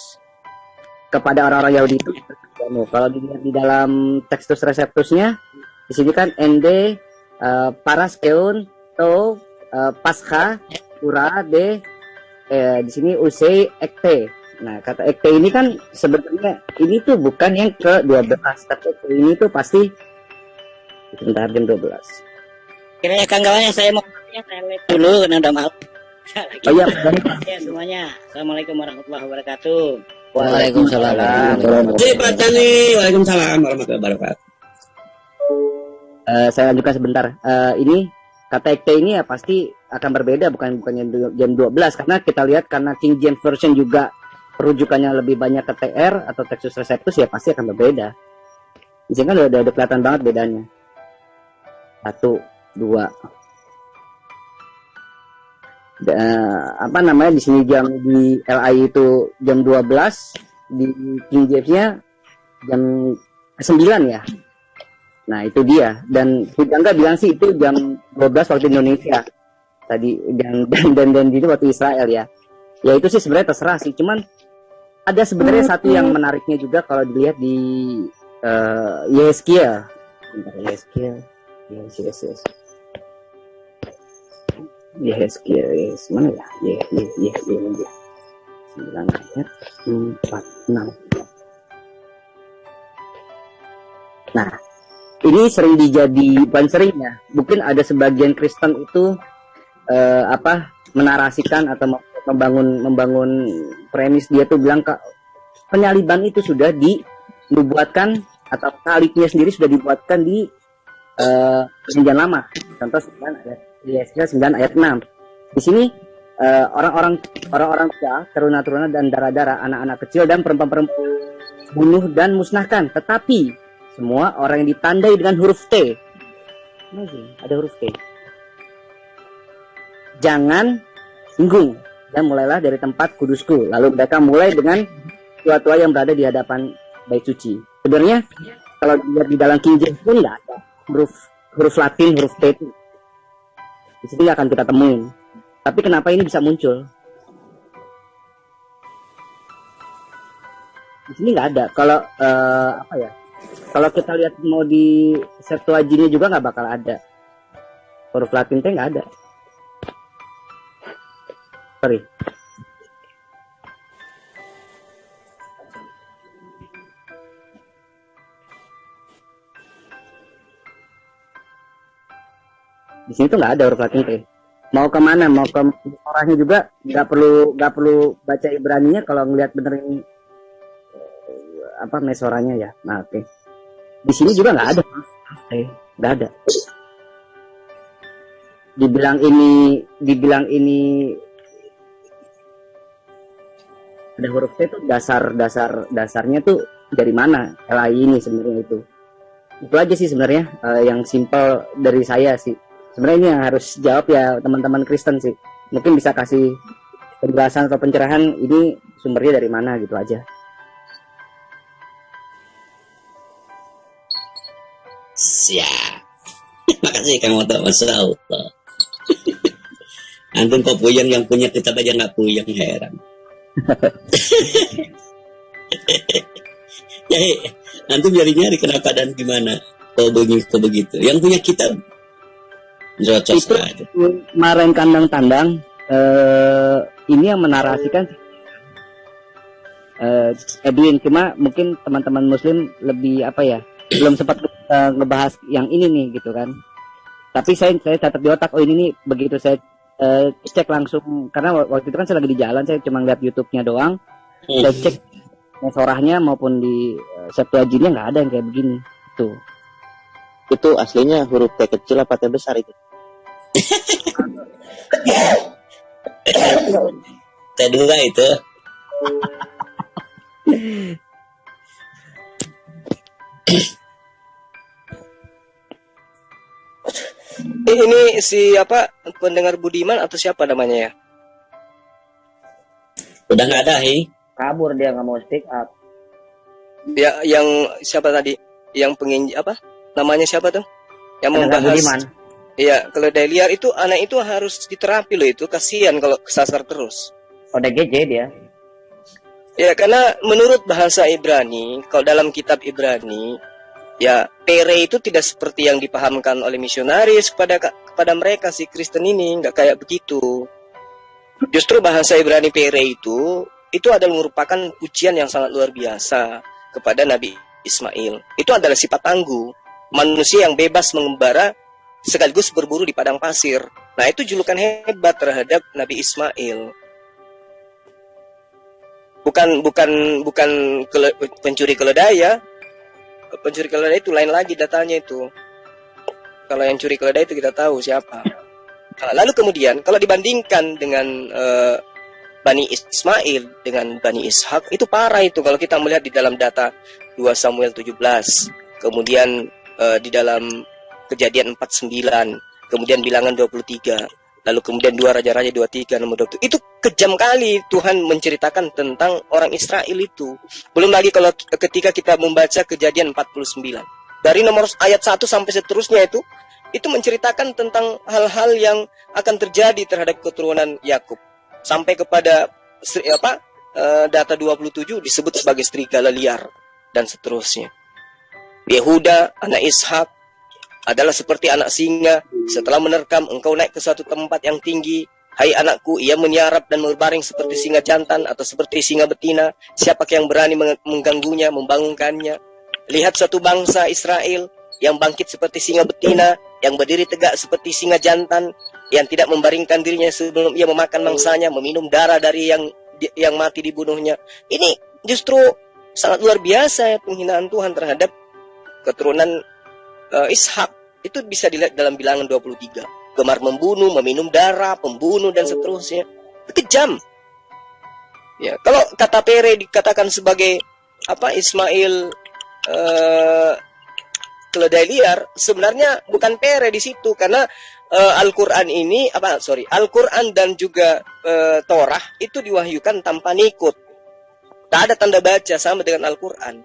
kepada orang-orang Yahudi itu. Kalau dilihat di dalam tekstus reseptusnya, di sini kan ende paraskeun to pascha ura de di sini usei ekte. Nah, kata ekte ini kan sebenarnya ini tuh bukan yang ke-12, tapi ekte ini tuh pasti sebentar jam 12. Kira-kira Kang Gawanya saya mau saya lihat dulu karena udah malam. Oh iya, Ya semuanya. Assalamualaikum warahmatullahi wabarakatuh. Waalaikumsalam. Pak Tani, waalaikumsalam warahmatullahi wabarakatuh. Saya lanjutkan sebentar. Ini kata ekte ini ya pasti akan berbeda, bukannya jam 12 karena kita lihat karena King James Version juga perujukannya lebih banyak ke TR atau Textus Receptus ya pasti akan berbeda. Di sini kan udah kelihatan banget bedanya. 1, 2. Apa namanya di sini jam di LI itu jam 12, di King James-nya jam 9 ya. Nah, itu dia. Dan Hidangga bilang sih itu jam 12 waktu Indonesia. Tadi dan itu waktu Israel ya. Ya itu sih sebenarnya terserah sih. Cuman ada sebenarnya satu yang menariknya juga kalau dilihat di Yeskia. Bentar, Yeskia. Yes. Yeskia, mana ya? Yes. 9 ayat 46. Nah, ini sering bukan sering ya. Mungkin ada sebagian Kristen itu menarasikan atau membangun premis dia tuh bilang penyaliban itu sudah dibuatkan atau salibnya sendiri sudah dibuatkan di perjanjian lama. Contoh 9 ayat 6. Di sini orang-orang tua, teruna-teruna dan darah-darah, anak-anak kecil dan perempuan-perempuan bunuh dan musnahkan. Tetapi semua orang yang ditandai dengan huruf T. Ada huruf T. Jangan singgung dan mulailah dari tempat kudusku. Lalu mereka mulai dengan tua-tua yang berada di hadapan bait suci. Sebenarnya kalau dilihat di dalam King James pun nggak ada huruf Latin, huruf T itu. Di sini akan kita temuin. Tapi kenapa ini bisa muncul? Di sini nggak ada. Kalau kalau kita lihat mau di Septuaginta juga nggak bakal ada. Huruf Latin T nggak ada. Sorry. Di sini tuh nggak ada huruf Latin T. Mau kemana? Mau ke orangnya juga nggak perlu baca Ibraninya kalau ngelihat bener ini mesoranya ya. Nah, oke. Di sini juga nggak ada. Nggak ada. Dibilang ini ada huruf T itu dasarnya tuh dari mana? LAI ini sebenarnya itu aja sih sebenarnya yang simpel dari saya sih. Sebenarnya ini yang harus jawab ya teman-teman Kristen sih. Mungkin bisa kasih penjelasan atau pencerahan ini sumbernya dari mana gitu aja. Siap. Makasih Kang Oto, Masya Allah. Antum kok puyeng, yang punya kitab aja nggak puyeng, heran. Ya, antum nyari-nyari kenapa dan gimana kok begitu. Yang punya kitab jocos aja. Kemarin kandang tandang ini yang menarasikan Edwin, cuma mungkin teman-teman Muslim lebih belum sempat ngebahas yang ini nih gitu kan. Tapi saya catat di otak, ini nih begitu saya cek langsung, karena waktu itu kan saya lagi di jalan, saya cuma lihat YouTube-nya doang. Saya cek mesorahnya maupun di Septuaginta nggak ada yang kayak begini. Tuh. Itu aslinya huruf T kecil apa T besar itu? T2 itu. Ini siapa, pendengar Budiman atau siapa namanya ya? Udah nggak ada, Kabur dia, nggak mau speak up. Ya, yang siapa tadi? Yang namanya siapa tuh? Yang membahas. Budiman. Iya, kalau Deliar itu anak itu harus diterapi loh, itu kasihan kalau kesasar terus. ODGJ dia. Ya, karena menurut bahasa Ibrani, kalau dalam kitab Ibrani, ya pere itu tidak seperti yang dipahamkan oleh misionaris kepada mereka si Kristen ini, nggak kayak begitu. Justru bahasa Ibrani pere itu adalah merupakan pujian yang sangat luar biasa kepada Nabi Ismail. Itu adalah sifat tangguh, manusia yang bebas mengembara sekaligus berburu di padang pasir. Nah, itu julukan hebat terhadap Nabi Ismail. Bukan pencuri keledai ya. Pencuri keledai itu lain lagi datanya itu. Kalau yang curi keledai itu kita tahu siapa. Nah, lalu kemudian kalau dibandingkan dengan Bani Ismail dengan Bani Ishak, itu parah itu kalau kita melihat di dalam data 2 Samuel 17, kemudian di dalam Kejadian 49, kemudian Bilangan 23, lalu kemudian 2 Raja-Raja 23 nomor 20. Itu kejam kali Tuhan menceritakan tentang orang Israel itu. Belum lagi kalau ketika kita membaca Kejadian 49. Dari nomor ayat 1 sampai seterusnya itu menceritakan tentang hal-hal yang akan terjadi terhadap keturunan Yakub. Sampai kepada data 27 disebut sebagai serigala liar dan seterusnya. Yehuda, anak Ishak, adalah seperti anak singa. Setelah menerkam, engkau naik ke suatu tempat yang tinggi. Hai anakku, ia menyarap dan berbaring seperti singa jantan atau seperti singa betina. Siapakah yang berani mengganggunya, membangunkannya? Lihat suatu bangsa Israel yang bangkit seperti singa betina, yang berdiri tegak seperti singa jantan, yang tidak membaringkan dirinya sebelum ia memakan mangsanya, meminum darah dari yang mati dibunuhnya. Ini justru sangat luar biasa ya, penghinaan Tuhan terhadap keturunan Ishak. Itu bisa dilihat dalam Bilangan 23. Gemar membunuh, meminum darah, pembunuh dan seterusnya. Itu kejam. Ya, kalau kata Pere dikatakan sebagai Ismail keledai liar, sebenarnya bukan Pere di situ, karena Al-Quran ini Al-Quran dan juga Torah itu diwahyukan tanpa nikut. Tak ada tanda baca, sama dengan Al-Quran.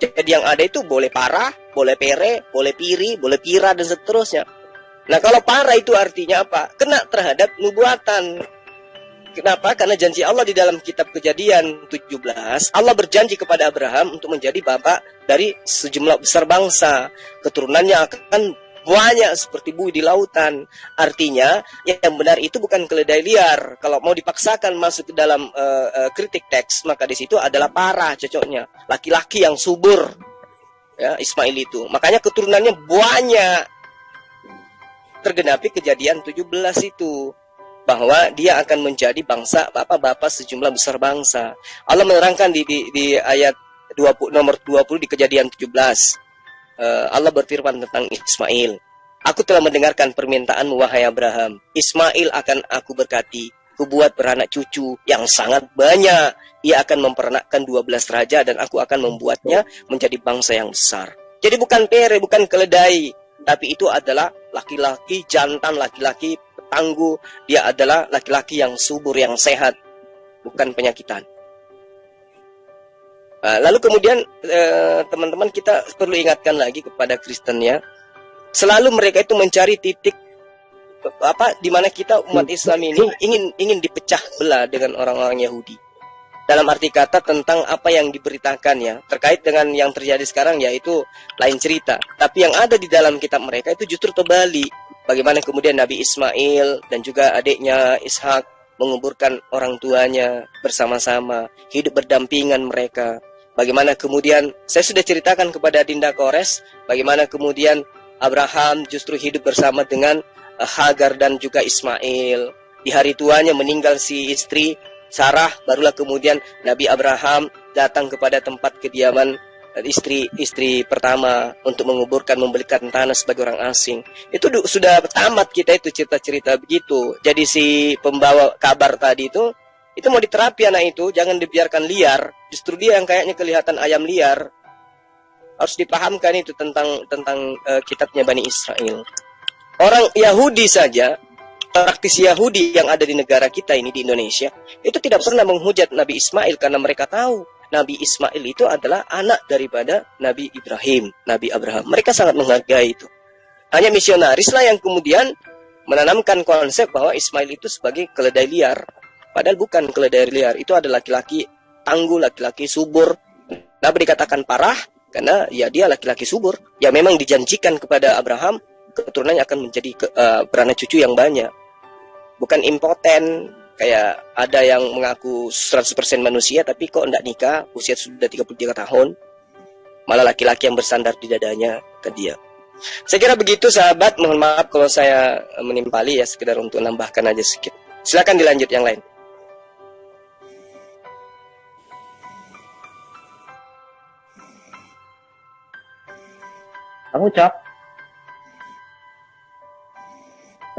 Jadi yang ada itu boleh parah, boleh pere, boleh piri, boleh pira, dan seterusnya. Nah, kalau parah itu artinya apa? Kena terhadap nubuatan. Kenapa? Karena janji Allah di dalam kitab Kejadian 17, Allah berjanji kepada Abraham untuk menjadi bapak dari sejumlah besar bangsa. Keturunannya akan banyak seperti buih di lautan. Artinya, yang benar itu bukan keledai liar. Kalau mau dipaksakan masuk ke dalam kritik teks, maka di situ adalah parah cocoknya. Laki-laki yang subur. Ya, Ismail itu. Makanya keturunannya banyak. Tergenapi Kejadian 17 itu. Bahwa dia akan menjadi bangsa, bapak-bapak sejumlah besar bangsa. Allah menerangkan di ayat nomor 20 di Kejadian 17. Allah berfirman tentang Ismail. Aku telah mendengarkan permintaanmu, wahai Abraham. Ismail akan aku berkati. Kubuat beranak cucu yang sangat banyak. Ia akan mempernakkan 12 raja dan aku akan membuatnya menjadi bangsa yang besar. Jadi bukan pere, bukan keledai. Tapi itu adalah laki-laki jantan, laki-laki tangguh. Dia adalah laki-laki yang subur, yang sehat. Bukan penyakitan. Lalu kemudian teman-teman, kita perlu ingatkan lagi kepada Kristen ya, selalu mereka itu mencari titik di mana kita umat Islam ini ingin dipecah belah dengan orang-orang Yahudi. Dalam arti kata tentang apa yang diberitakan ya, terkait dengan yang terjadi sekarang ya itu lain cerita. Tapi yang ada di dalam kitab mereka itu justru terbalik. Bagaimana kemudian Nabi Ismail dan juga adiknya Ishak menguburkan orang tuanya bersama-sama, hidup berdampingan mereka. Bagaimana kemudian, saya sudah ceritakan kepada Dinda Kores, bagaimana kemudian Abraham justru hidup bersama dengan Hagar dan juga Ismail. Di hari tuanya meninggal si istri Sarah, barulah kemudian Nabi Abraham datang kepada tempat kediaman istri pertama untuk menguburkan, membelikan tanah sebagai orang asing. Itu sudah tamat kita itu cerita-cerita begitu. Jadi si pembawa kabar tadi itu mau diterapi anak itu, jangan dibiarkan liar. Justru dia yang kayaknya kelihatan ayam liar. Harus dipahamkan itu tentang kitabnya Bani Israel. Orang Yahudi saja, praktisi Yahudi yang ada di negara kita ini di Indonesia, itu tidak pernah menghujat Nabi Ismail karena mereka tahu Nabi Ismail itu adalah anak daripada Nabi Ibrahim, Nabi Abraham. Mereka sangat menghargai itu. Hanya misionarislah yang kemudian menanamkan konsep bahwa Ismail itu sebagai keledai liar. Padahal bukan keledai liar, itu adalah laki-laki tangguh, laki-laki subur. Kenapa dikatakan parah? Karena ya dia laki-laki subur. Ya memang dijanjikan kepada Abraham, keturunannya akan menjadi beranak cucu yang banyak. Bukan impoten, kayak ada yang mengaku 100% manusia, tapi kok enggak nikah, usia sudah 33 tahun. Malah laki-laki yang bersandar di dadanya ke dia. Saya kira begitu sahabat, mohon maaf kalau saya menimpali ya, sekedar untuk nambahkan aja sedikit. Silakan dilanjut yang lain. Bang Ucok.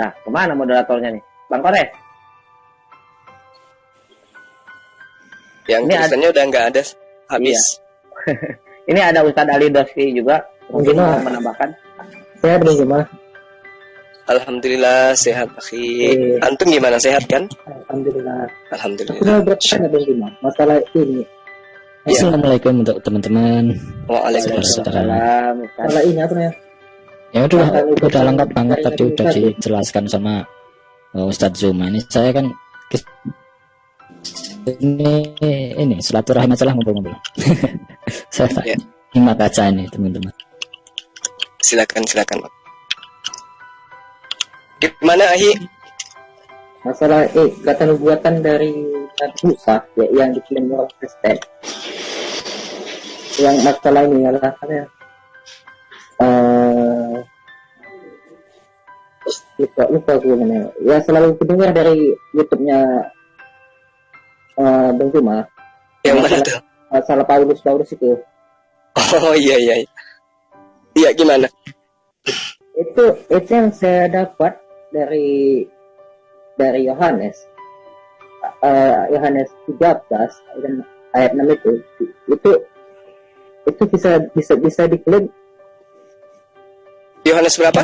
Nah, kemana moderatornya nih? Bang Kores. Yang tulisannya udah nggak ada, habis. Iya. Ini ada Ustadz Ali Doski juga. Mungkin mau menambahkan. Saya belum gimana? Alhamdulillah sehat, akhi. Antum gimana, sehat kan? Alhamdulillah. Alhamdulillah. Sudah bertanya bagaimana masalah ini? Ya. Assalamualaikum untuk teman-teman. Waalaikumsalam. Masalah ini apa ya? Ya udah lengkap banget tadi udah dijelaskan sama Ustadz Zuma. Ini saya kan ini silaturahmi aja lah, ngobrol-ngobrol. Ya. Hima kaca ini teman-teman. Silakan. Gimana Ahi? Masalah kata nubuatan dari Nabi Musa ya, yang diklaim orang Kristen. Yang masalah ini adalah lupa gue mana. Ya selalu mendengar dari YouTube-nya Bang Juma. Yang mana tuh? Masalah Paulus itu. Oh iya. Iya gimana? Itu yang saya dapat dari Yohanes. Yohanes 13 dan ayat 6 itu bisa diklaim Yohanes berapa?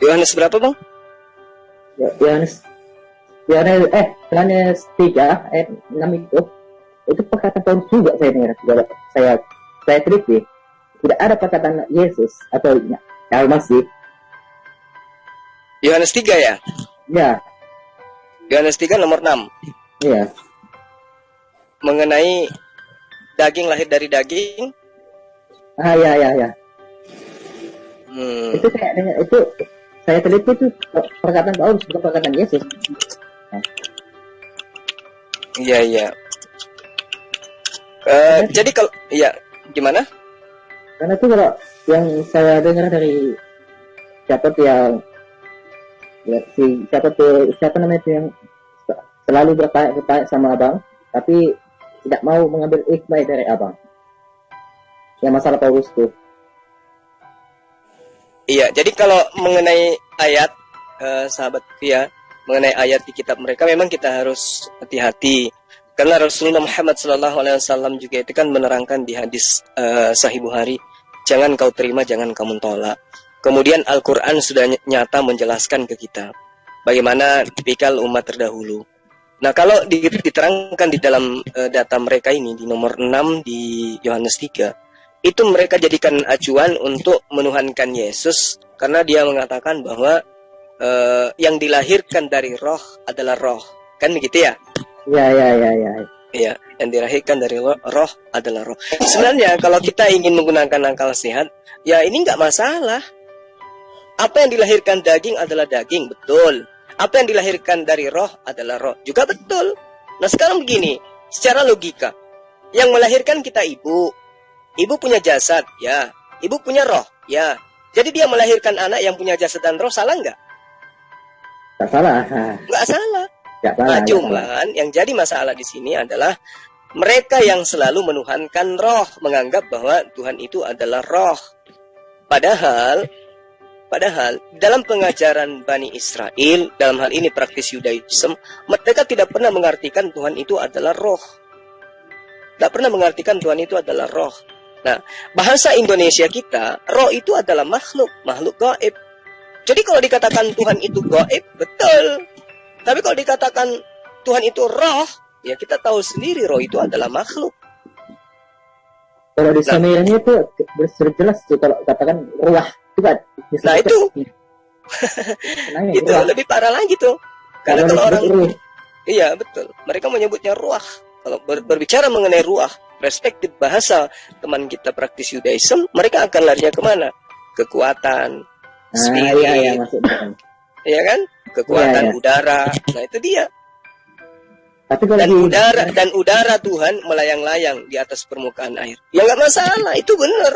Yohanes berapa, Bang? Yohanes 3 ayat 6 itu perkataan Paulus juga saya dengar. Saya teliti. Tidak ada perkataan Yesus atau Al-Masih. Yohanes 3 ya? Ya. Yohanes 3 nomor 6. Iya. Mengenai daging lahir dari daging. Ya. Itu kayak dengar, itu saya teliti itu perkataan Paulus bukan perkataan Yesus. Iya. Jadi kalau iya gimana? Karena itu kalau yang saya dengar dari siapa namanya itu yang selalu bertanya sama abang, tapi tidak mau mengambil hikmah dari abang. Yang masalah Paulus itu. Iya, jadi kalau mengenai ayat sahabat ya, mengenai ayat di kitab mereka memang kita harus hati-hati. Karena Rasulullah Muhammad SAW juga itu kan menerangkan di hadis Sahih Bukhari, jangan kau terima, jangan kamu tolak. Kemudian Al-Quran sudah nyata menjelaskan ke kita bagaimana tipikal umat terdahulu. Nah kalau diterangkan di dalam data mereka ini di nomor 6 di Yohanes 3, itu mereka jadikan acuan untuk menuhankan Yesus karena dia mengatakan bahwa yang dilahirkan dari roh adalah roh. Kan begitu ya? Ya. Iya, yang dilahirkan dari roh adalah roh. Sebenarnya kalau kita ingin menggunakan akal sehat, ya ini nggak masalah. Apa yang dilahirkan daging adalah daging, betul. Apa yang dilahirkan dari roh adalah roh, juga betul. Nah sekarang begini, secara logika, yang melahirkan kita ibu punya jasad, ya. Ibu punya roh, ya. Jadi dia melahirkan anak yang punya jasad dan roh, salah nggak? Nggak salah. Nggak salah. Nah, cuman yang jadi masalah di sini adalah mereka yang selalu menuhankan roh, menganggap bahwa Tuhan itu adalah roh. Padahal dalam pengajaran Bani Israel, dalam hal ini praktis Yudaism, mereka tidak pernah mengartikan Tuhan itu adalah roh. Tidak pernah mengartikan Tuhan itu adalah roh. Nah, bahasa Indonesia kita, roh itu adalah makhluk gaib. Jadi kalau dikatakan Tuhan itu gaib, betul. Tapi kalau dikatakan Tuhan itu roh, ya kita tahu sendiri roh itu adalah makhluk. Kalau di Samirnya itu jelas kalau katakan ruah itu kan. Nah itu. Itu lebih parah lagi tuh. Karena kalau orang iya betul, mereka menyebutnya ruah. Kalau berbicara mengenai ruah, perspektif bahasa teman kita praktis Yudaism, mereka akan larinya kemana? Kekuatan, spirit. Iya, maksudnya. Iya kan? Kekuatan udara. Nah itu dia. Tapi dan udara Tuhan melayang-layang di atas permukaan air. Ya nggak masalah, itu benar.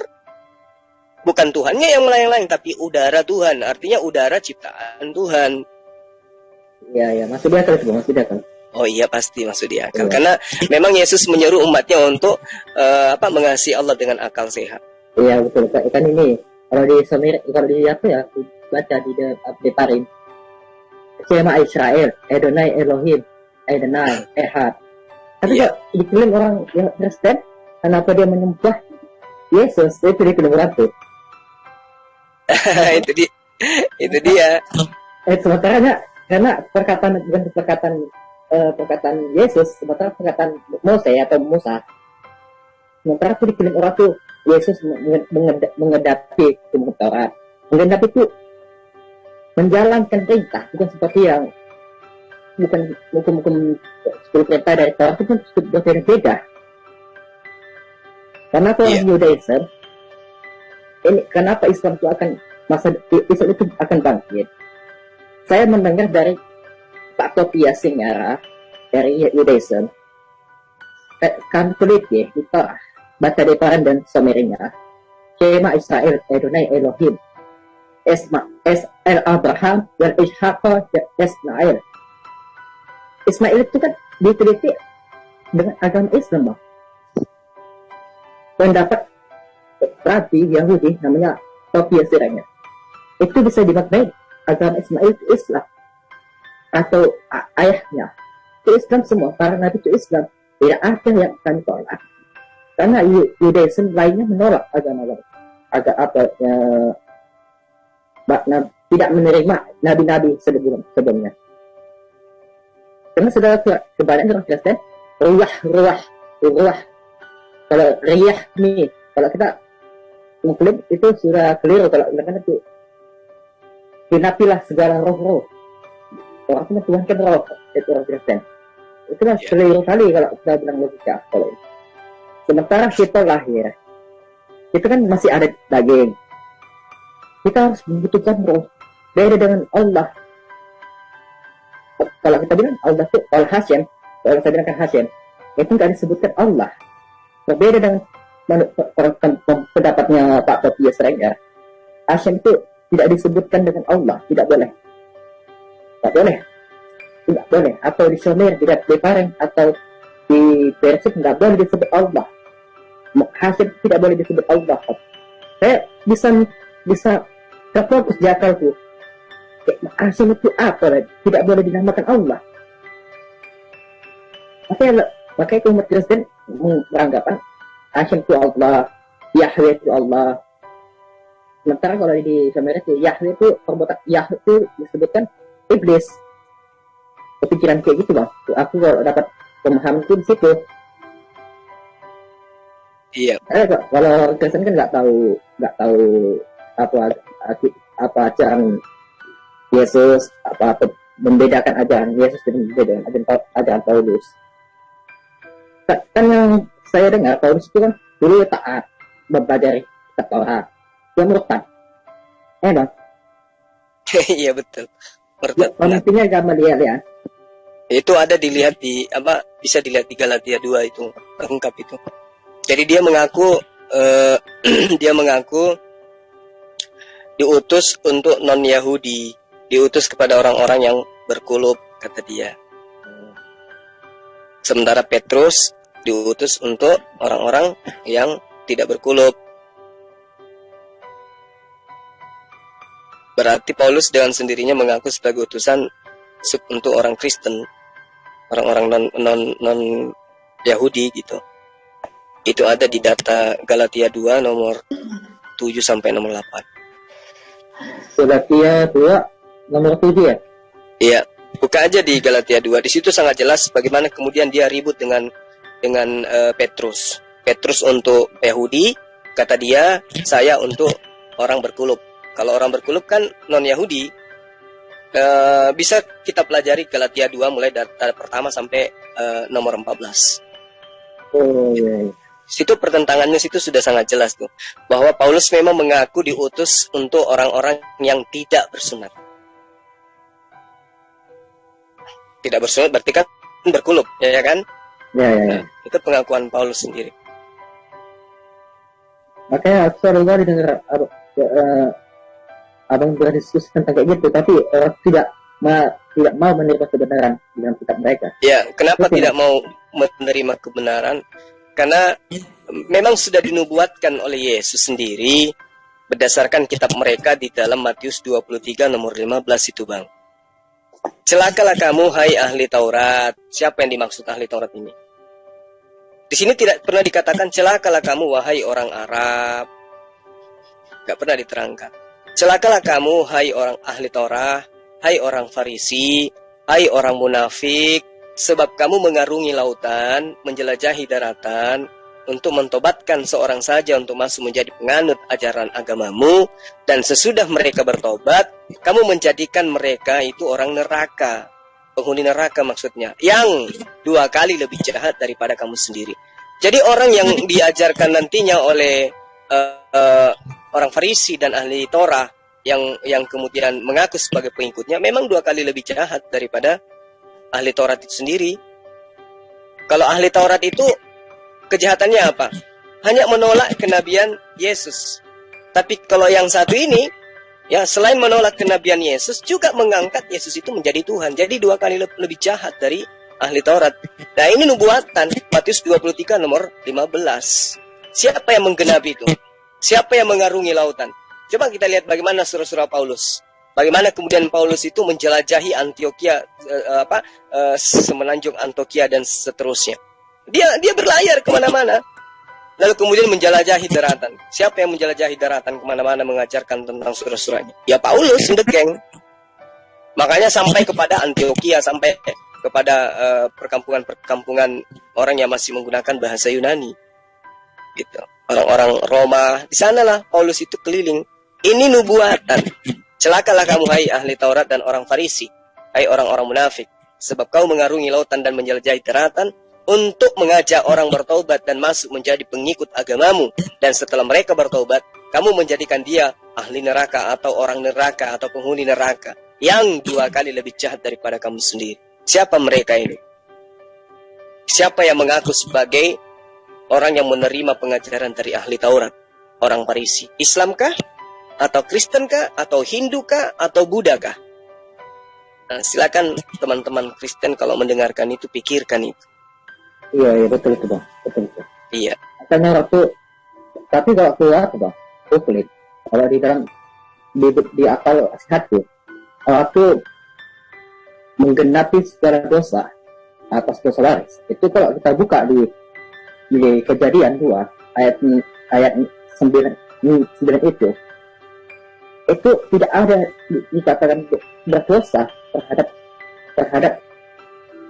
Bukan Tuhannya yang melayang-layang, tapi udara Tuhan. Artinya udara ciptaan Tuhan. Iya, masuk di akal. Oh iya pasti masuk di akal. Karena memang Yesus menyeru umatnya untuk mengasihi Allah dengan akal sehat. Iya betul. Kan ini kalau di apa ya? Baca di Parim. Shema Israel, Adonai Elohim, Adonai Ehad. Tapi kok diklaim orang yang Kristen, kenapa dia menyembah Yesus? Itu diklaim orang tuh. itu dia. Sementara karena perkataan Yesus, sementara perkataan Mose atau Musa. Sementara itu diklaim orang tuh Yesus mengedapi Taurat. Mengedapi itu menjalankan perintah, bukan seperti yang hukum 10 perintah dari Taurat itu kan beda. Kenapa orang Judaism ini, kenapa Islam itu akan Islam itu akan bangkit? Saya mendengar dari Pak Topias Singara dari Judaism, kami teliti kita baca Deparan dan Sumernya, Shema Israel Adonai Elohim, Esmael Abraham dan Ishak dan Ismail. Ismail itu kan diteliti dengan agama Islam, Bang. Pendapat Rabi Yahudi namanya Topias Singara itu bisa dimaknai agama Ismail itu Islam atau ayahnya itu Islam semua, para nabi itu Islam, tidak ada yang kami tolak karena Judaism lainnya menolak agama tidak menerima nabi-nabi sebelumnya karena sudah kebanyakan orang Kristen ruah kalau riyah nih, kalau kita mengklaim itu sudah keliru, kalau mereka itu genapilah segala roh-roh. Orang itu Tuhan roh, itu orang Kristen. Itu kan keliru kali kalau kita bilang logika. Kalau itu. Sementara kita lahir, itu kan masih ada daging. Kita harus membutuhkan roh. Beda dengan Allah. Kalau kita bilang Allah itu Al-Hasyim, kalau saya bilang Hasyim, itu nggak disebutkan Allah. Berbeda dengan pendapatnya Pak Topias Singara. Hasyim itu tidak disebutkan dengan Allah, tidak boleh. Atau di Sumer, di Deparan, atau di Persik nggak boleh disebut Allah. Hasyim tidak boleh disebut Allah. Saya bisa terfokus di akalku. Hasyim itu apa? Tidak boleh dinamakan Allah. Makanya umat Kristen beranggapan Hasyim itu Allah, Yahweh itu Allah. Sementara kalau di Sumer itu Yahweh itu perbuatan Yahweh itu disebutkan iblis. Kepikiran kayak gitu, Bang. Aku kalau dapat pemahaman itu di situ. Iya. Kalau orang Kristen kan nggak tahu apa ajaran Yesus, apa membedakan ajaran Yesus dengan membedakan ajaran Paulus. Kan yang saya dengar Paulus itu kan dulu taat mempelajari kitab Taurat. Dia murtad. Bang. Iya betul. Murtad. Pemimpinnya Gamaliel ya. Itu ada dilihat di bisa dilihat di Galatia 2 itu lengkap itu. Jadi dia mengaku diutus untuk non Yahudi, diutus kepada orang-orang yang berkulub kata dia. Sementara Petrus diutus untuk orang-orang yang tidak berkulub. Berarti Paulus dengan sendirinya mengaku sebagai utusan untuk orang Kristen, orang-orang non Yahudi gitu. Itu ada di data Galatia 2 nomor 7 sampai nomor 8. Galatia 2 nomor 7 ya? Iya, buka aja di Galatia 2. Di situ sangat jelas bagaimana kemudian dia ribut dengan Petrus. Petrus untuk Yahudi, kata dia, saya untuk orang berkulub. Kalau orang berkulub kan non Yahudi. Bisa kita pelajari Galatia 2 mulai data pertama sampai nomor 14. Oh iya. Situ pertentangannya situ sudah sangat jelas tuh, bahwa Paulus memang mengaku diutus untuk orang-orang yang tidak bersunat. Tidak bersunat berarti kan berkulub, ya kan? Ya. Nah, itu pengakuan Paulus sendiri. Makanya aku selalu kali dengar abang berdiskusi tentang kayak gitu, tapi tidak mau menerima kebenaran dalam kitab mereka. Ya, kenapa tidak mau menerima kebenaran? Karena memang sudah dinubuatkan oleh Yesus sendiri berdasarkan kitab mereka di dalam Matius 23 nomor 15 itu, Bang. Celakalah kamu, hai ahli Taurat. Siapa yang dimaksud ahli Taurat ini? Di sini tidak pernah dikatakan celakalah kamu, wahai orang Arab. Gak pernah diterangkan. Celakalah kamu, hai orang ahli Taurat, hai orang Farisi, hai orang munafik, sebab kamu mengarungi lautan, menjelajahi daratan, untuk mentobatkan seorang saja untuk masuk menjadi penganut ajaran agamamu, dan sesudah mereka bertobat, kamu menjadikan mereka itu orang neraka, penghuni neraka maksudnya, yang 2 kali lebih jahat daripada kamu sendiri. Jadi orang yang diajarkan nantinya oleh orang Farisi dan ahli Torah yang kemudian mengaku sebagai pengikutnya memang 2 kali lebih jahat daripada ahli Taurat itu sendiri. Kalau ahli Taurat itu kejahatannya apa? Hanya menolak kenabian Yesus. Tapi kalau yang satu ini, ya selain menolak kenabian Yesus, juga mengangkat Yesus itu menjadi Tuhan. Jadi 2 kali lebih jahat dari ahli Taurat. Nah ini nubuatan, Matius 23 nomor 15. Siapa yang menggenapi itu? Siapa yang mengarungi lautan? Coba kita lihat bagaimana surah-surah Paulus. Bagaimana kemudian Paulus itu menjelajahi Antioquia, semenanjung Antioquia dan seterusnya. Dia berlayar kemana-mana. Lalu kemudian menjelajahi daratan. Siapa yang menjelajahi daratan kemana-mana mengajarkan tentang surah-surahnya? Ya Paulus, the gang. Makanya sampai kepada Antioquia, sampai kepada perkampungan-perkampungan orang yang masih menggunakan bahasa Yunani. Gitu. Orang-orang Roma, di sanalah Paulus itu keliling. Ini nubuatan. Celakalah kamu hai ahli Taurat dan orang Farisi, hai orang-orang munafik, sebab kau mengarungi lautan dan menjelajahi daratan untuk mengajak orang bertaubat dan masuk menjadi pengikut agamamu, dan setelah mereka bertaubat, kamu menjadikan dia ahli neraka atau orang neraka atau penghuni neraka yang 2 kali lebih jahat daripada kamu sendiri. Siapa mereka ini? Siapa yang mengaku sebagai orang yang menerima pengajaran dari ahli Taurat, orang Farisi? Islamkah? Atau Kristenkah? Atau Hindukah? Atau Buddhakah? Nah, silakan teman-teman Kristen kalau mendengarkan itu, pikirkan itu. Iya, betul itu Bang. Betul. Iya. Katanya waktu, tapi kalau keluar tuh Bang, publik. Kalau di dalam, di akal sehatku, waktu menggenapi segala dosa atas dosa waris. Itu kalau kita buka di Kejadian 2 ayat 9 itu tidak ada dikatakan berdosa terhadap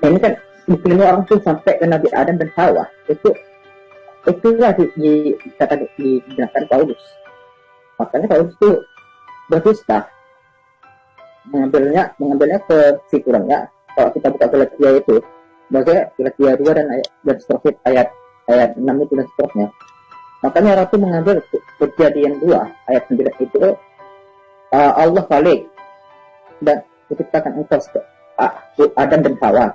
ini kan dipilih orang tuh sampai ke Nabi Adam dan Hawa. Itulah digunakan Paulus. Makanya Paulus itu berdusta, mengambilnya ke figurannya. Kalau kita buka Galatia itu, maksudnya Galatia 2 dan seterusnya ayat 6 itu dan seterusnya. Makanya Ratu mengambil Kejadian 2 ayat 9 itu, Allah balik dan menciptakan engkau Adam dan Hawa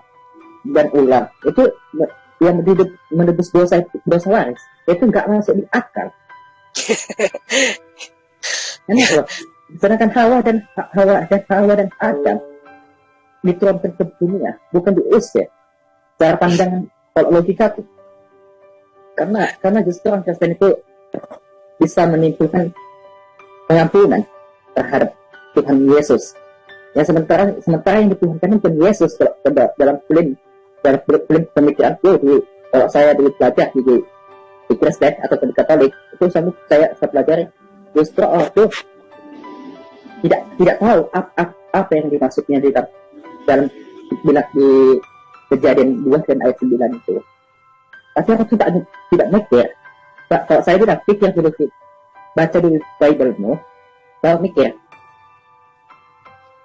dan ular. Itu yang menebus dosa waris. Itu nggak masuk di akal. Ini loh. Sedangkan Hawa dan Adam diturunkan ke dunia, bukan diusir. Cara pandang kalau logika itu, karena justru orang Kristen itu bisa menimbulkan pengampunan terhadap Tuhan Yesus. Ya sementara yang dituhankan bukan Yesus dalam film pemikiran itu. Kalau saya belajar di Kristen atau di Katolik itu saya pelajari justru orang itu tidak tahu apa yang dimaksudnya di dalam di Kejadian 2 dan ayat 9 itu. Tapi aku tidak mikir. Kalau saya bilang pikir dulu, baca dulu Bible-mu, kalau mikir.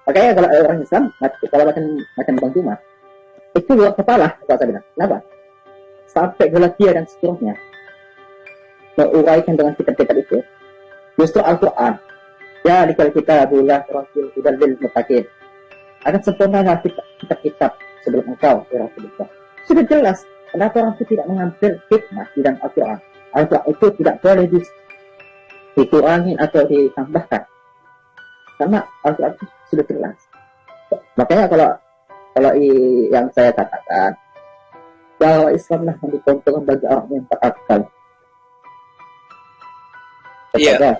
Makanya kalau orang Islam, kalau macam Bang Juma, itu luar kepala, kalau saya bilang. Kenapa? Sampai Galatia dan seterusnya menguraikan dengan kitab-kitab itu. Justru Al-Quran, ya dikali kita bulan Rasul dan lil mutakin, akan sempurnalah kitab-kitab sebelum engkau, ya Rasulullah. Sudah jelas. Kenapa orang itu tidak mengambil hikmah di dalam Al-Quran? Al-Quran itu tidak boleh dikurangin atau ditambahkan. Karena Al-Quran itu sudah jelas. Makanya kalau yang saya katakan, bahwa Islamlah yang dikontrol bagi orang yang berakal. Iya.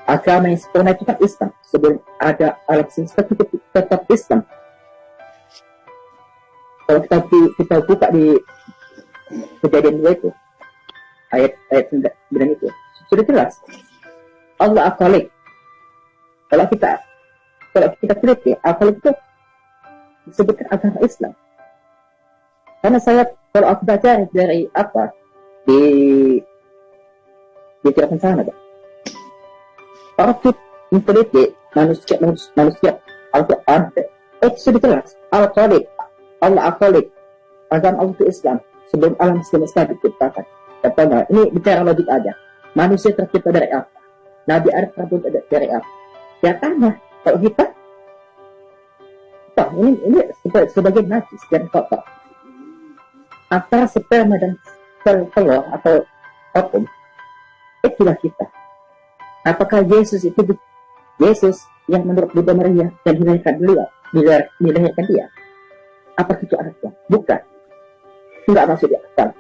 Agama yang sempurna itu kan Islam. Sebelum ada alat sistem itu tetap Islam. Kalau kita buka di Kejadian 2 itu ayat 9 itu sudah jelas Allah Al-Khaliq. Kalau kita teliti Al-Khaliq itu disebutkan agama Islam. Karena kalau aku baca dari apa di kitab sana, orang itu meneliti manusia Al-Quran itu sudah jelas Al-Khaliq. Allah Al-Khaliq, agama Allah itu Islam. sebelum alam semesta diciptakan. Contohnya, ini bicara logik aja. Manusia tercipta dari apa? Nabi Adam tercipta dari apa? Ya tanya, kalau kita, ini sebagai najis dan kotor. Antara sperma dan telur atau okum, itulah kita. Apakah Yesus itu Yesus yang menurut Bunda Maria dan dilahirkan dia? Apa itu anaknya? Bukan. Tidak masuk di akal.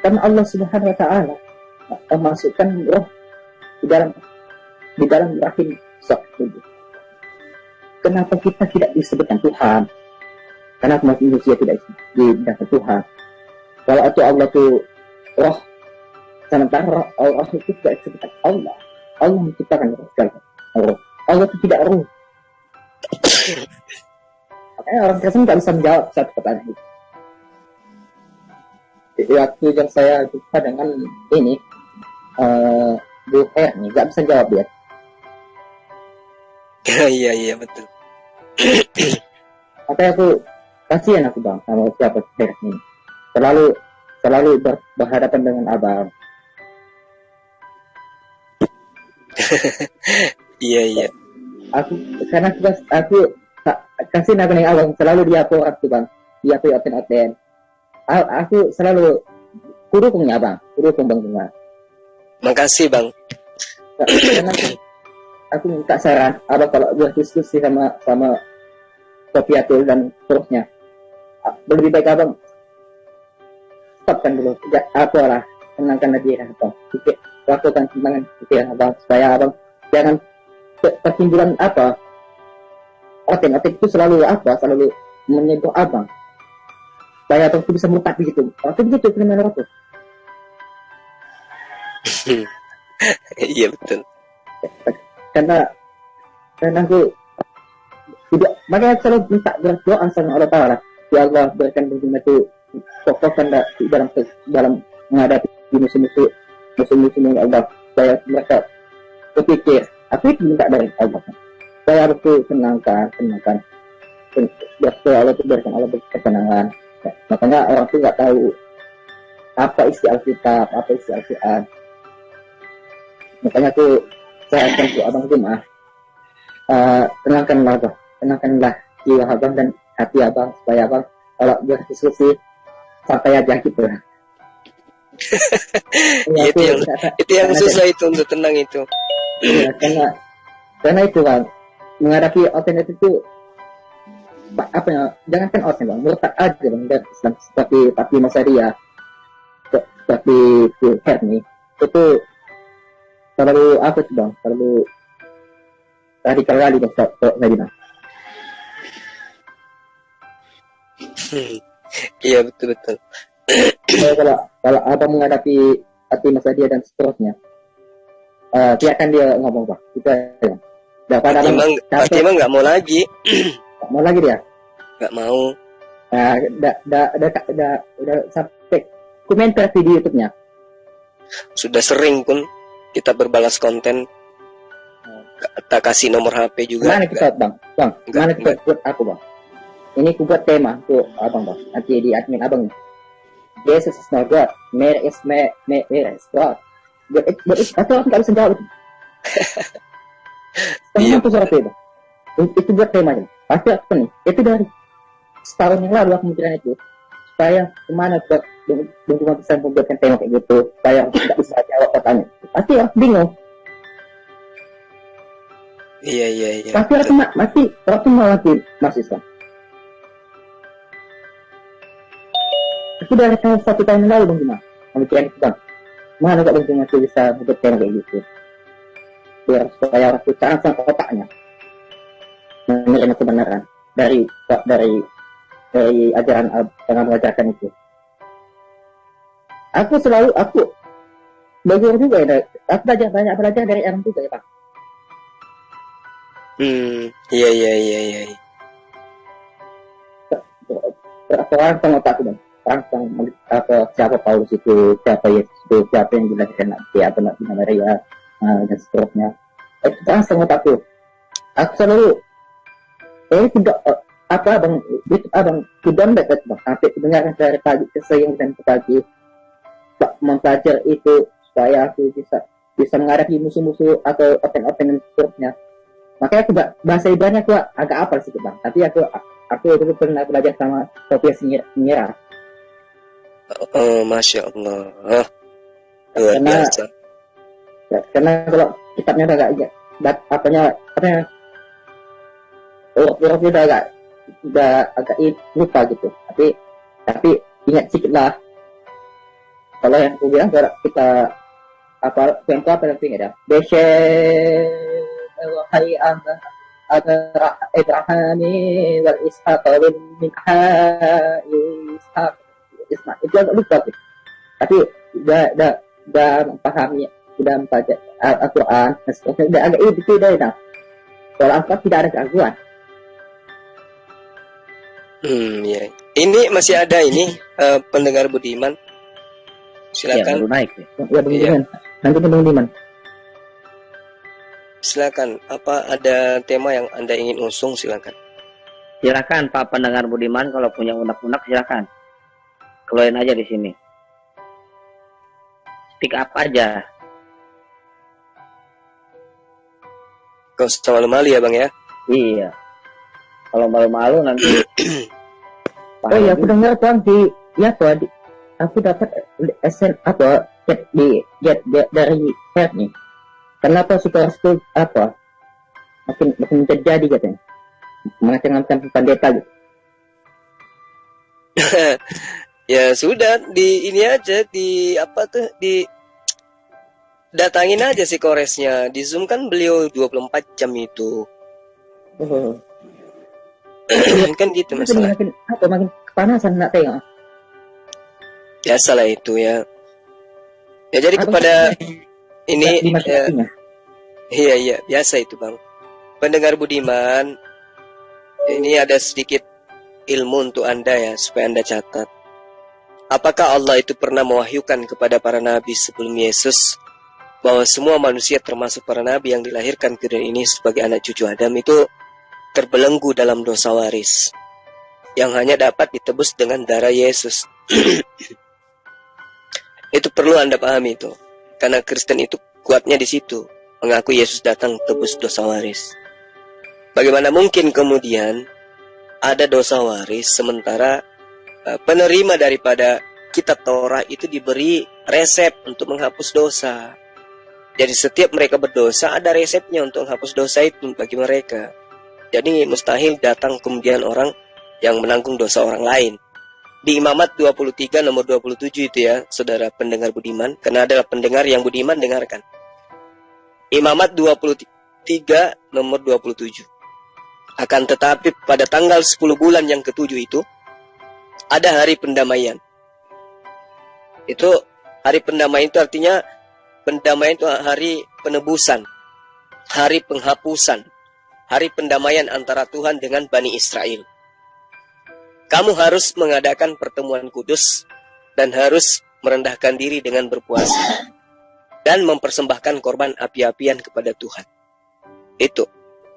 Karena Allah Subhanahu Wa Taala memasukkan roh di dalam rahim seorang ibu. Kenapa kita tidak disebutkan Tuhan? Kenapa manusia tidak disebutkan Tuhan? Kalau itu Allah itu roh, sementara Allah itu tidak disebutkan Allah. Allah menciptakan roh. Allah itu tidak roh. Makanya orang Kristen nggak bisa menjawab satu pertanyaan itu. Waktu yang saya jumpa dengan ini Bu nih nggak bisa jawab ya. Iya betul. Makanya aku kasihan aku bang sama siapa ini. Selalu berhadapan dengan abang. Iya. Aku kasih aku dengan abang selalu dia aku bang. Dia aku oten. Aku selalu kudukungnya bang, kudukung bang Bunga. Makasih bang. Karena aku minta saran abang kalau berdiskusi sama Sofiatul dan terusnya. Lebih baik abang stopkan dulu. Aku lah tenangkan dia abang. Lakukan tenangan pikiran abang supaya abang jangan pertimbangan apa. Oten itu selalu menyentuh abang. Supaya abang itu bisa murtad begitu. Waktu begitu fenomena itu. Iya betul. Karena aku tidak, makanya selalu minta berdoa sama Allah Taala. Ya Allah berikan bagaimana itu fokuskan di dalam menghadapi musuh-musuh ya Allah. Supaya mereka berpikir. Aku itu minta dari Allah. Supaya aku tenangkan. Supaya Allah itu berikan Allah ketenangan. Makanya orang itu nggak tahu apa isi Alkitab, apa isi Al-Quran. Makanya aku saya akan ke abang Jum'ah, tenangkanlah jiwa abang dan hati abang supaya abang kalau berdiskusi sampai aja gitu. Itu yang susah itu untuk tenang itu. Ya, karena itu bang menghadapi alternatif itu apa ya, jangan kan orang bang, murtad aja bang dan Islam seperti Masaria, seperti Herni itu terlalu apa sih bang, terlalu radikal kali bang saya bilang. Iya betul. Kalau abang menghadapi hati Masaria dan seterusnya, biarkan dia ngomong bang, kita ya. Fatima nggak mau lagi. Mau lagi dia? Nggak mau. Nah, udah sampai komentar video YouTube-nya. Sudah sering pun kita berbalas konten. Tak kasih nomor HP juga. Mana kita bang? Mana kita buat aku bang? Ini aku buat tema untuk abang bang. Nanti di admin abang. Jesus is not God. Mary is God. Atau aku nggak bisa jawab itu. Iya. Itu surat itu. Itu buat temanya. Pasti aku nih. Itu dari setahun yang lalu aku mikirin itu. Supaya kemana buat Bung bisa membuatkan tema kayak gitu. Supaya tidak bisa jawab pertanyaan. Pasti aku bingung. Iya. Pasti aku masih mahasiswa. Itu dari tahun 1 tahun yang lalu Bang Juma. Mikirin itu bang. Mana gak Bang Juma bisa membuat tema kayak gitu. Biar supaya aku terangsang otaknya. Menerima kebenaran dari ajaran yang mengajarkan itu. Aku belajar juga ya. Aku banyak belajar dari orang juga ya Pak. Iya. Terangsang otakku bang. Terangsang siapa Paulus itu, siapa Yesus itu, siapa yang dilahirkan nanti atau Nabi Maria dan seterusnya. Itu terangsang otakku. Aku selalu tidak apa abang itu abang sudah mendapat bang sampai mendengarkan dari pagi ke siang dan ke pagi mempelajari itu supaya aku bisa menghadapi musuh-musuh atau open-open dan seterusnya. Makanya aku bahasa Ibrani aku agak apal sih bang, tapi aku itu pernah belajar sama Sophia Menyerah. Oh, Masya Allah. Luar biasa. Karena kalau kitabnya agak apanya urut-urutnya udah agak lupa gitu. Tapi ingat sedikit lah. Kalau yang aku bilang kalau kita apa nanti ingat ya. Beshe wahai Ibrahimi wal Ishaq wal min Ishaq Ismail itu agak lupa gitu. Tapi udah memahami, sudah membaca Al-Quran, udah agak itu dah. Kalau Al-Quran tidak ada keraguan. Ya. Ini masih ada ini pendengar budiman. Ya, Silakan. baru naik nih. Ya Budiman. Nanti Budiman. Silakan. Apa ada tema yang Anda ingin usung? Silakan. Silakan Pak pendengar budiman, kalau punya unek-unek silakan. Keluarin aja di sini. Speak up aja. Kau usah malu-malu ya Bang ya. Iya. Kalau malu-malu nanti. Oh iya, aku dengar bang aku dapat SN apa dari chat nih. Kenapa super school apa makin terjadi katanya, mengacang-acang pendeta gitu. Ya sudah, di ini aja, di apa tuh, di datangin aja si koresnya. Di Zoom kan beliau 24 jam itu. Kan gitu masalah. Makin kepanasan nak tengok. Biasalah itu ya. Ya jadi kepada ini iya biasa itu Bang. Pendengar budiman, ini ada sedikit ilmu untuk Anda ya, supaya Anda catat. Apakah Allah itu pernah mewahyukan kepada para nabi sebelum Yesus bahwa semua manusia termasuk para nabi yang dilahirkan ke dunia ini sebagai anak cucu Adam itu terbelenggu dalam dosa waris yang hanya dapat ditebus dengan darah Yesus. Itu perlu Anda pahami itu. Karena Kristen itu kuatnya di situ, mengaku Yesus datang tebus dosa waris. Bagaimana mungkin kemudian ada dosa waris sementara penerima daripada kitab Torah itu diberi resep untuk menghapus dosa. Jadi setiap mereka berdosa ada resepnya untuk menghapus dosa itu bagi mereka. Jadi mustahil datang kemudian orang yang menanggung dosa orang lain. Di Imamat 23 nomor 27 itu ya, saudara pendengar budiman, karena adalah pendengar yang budiman, dengarkan. Imamat 23 nomor 27. Akan tetapi pada tanggal 10 bulan yang ketujuh itu ada hari pendamaian. Itu hari pendamaian itu artinya pendamaian itu hari penebusan, hari penghapusan, hari pendamaian antara Tuhan dengan Bani Israel. Kamu harus mengadakan pertemuan kudus dan harus merendahkan diri dengan berpuasa dan mempersembahkan korban api-apian kepada Tuhan. Itu.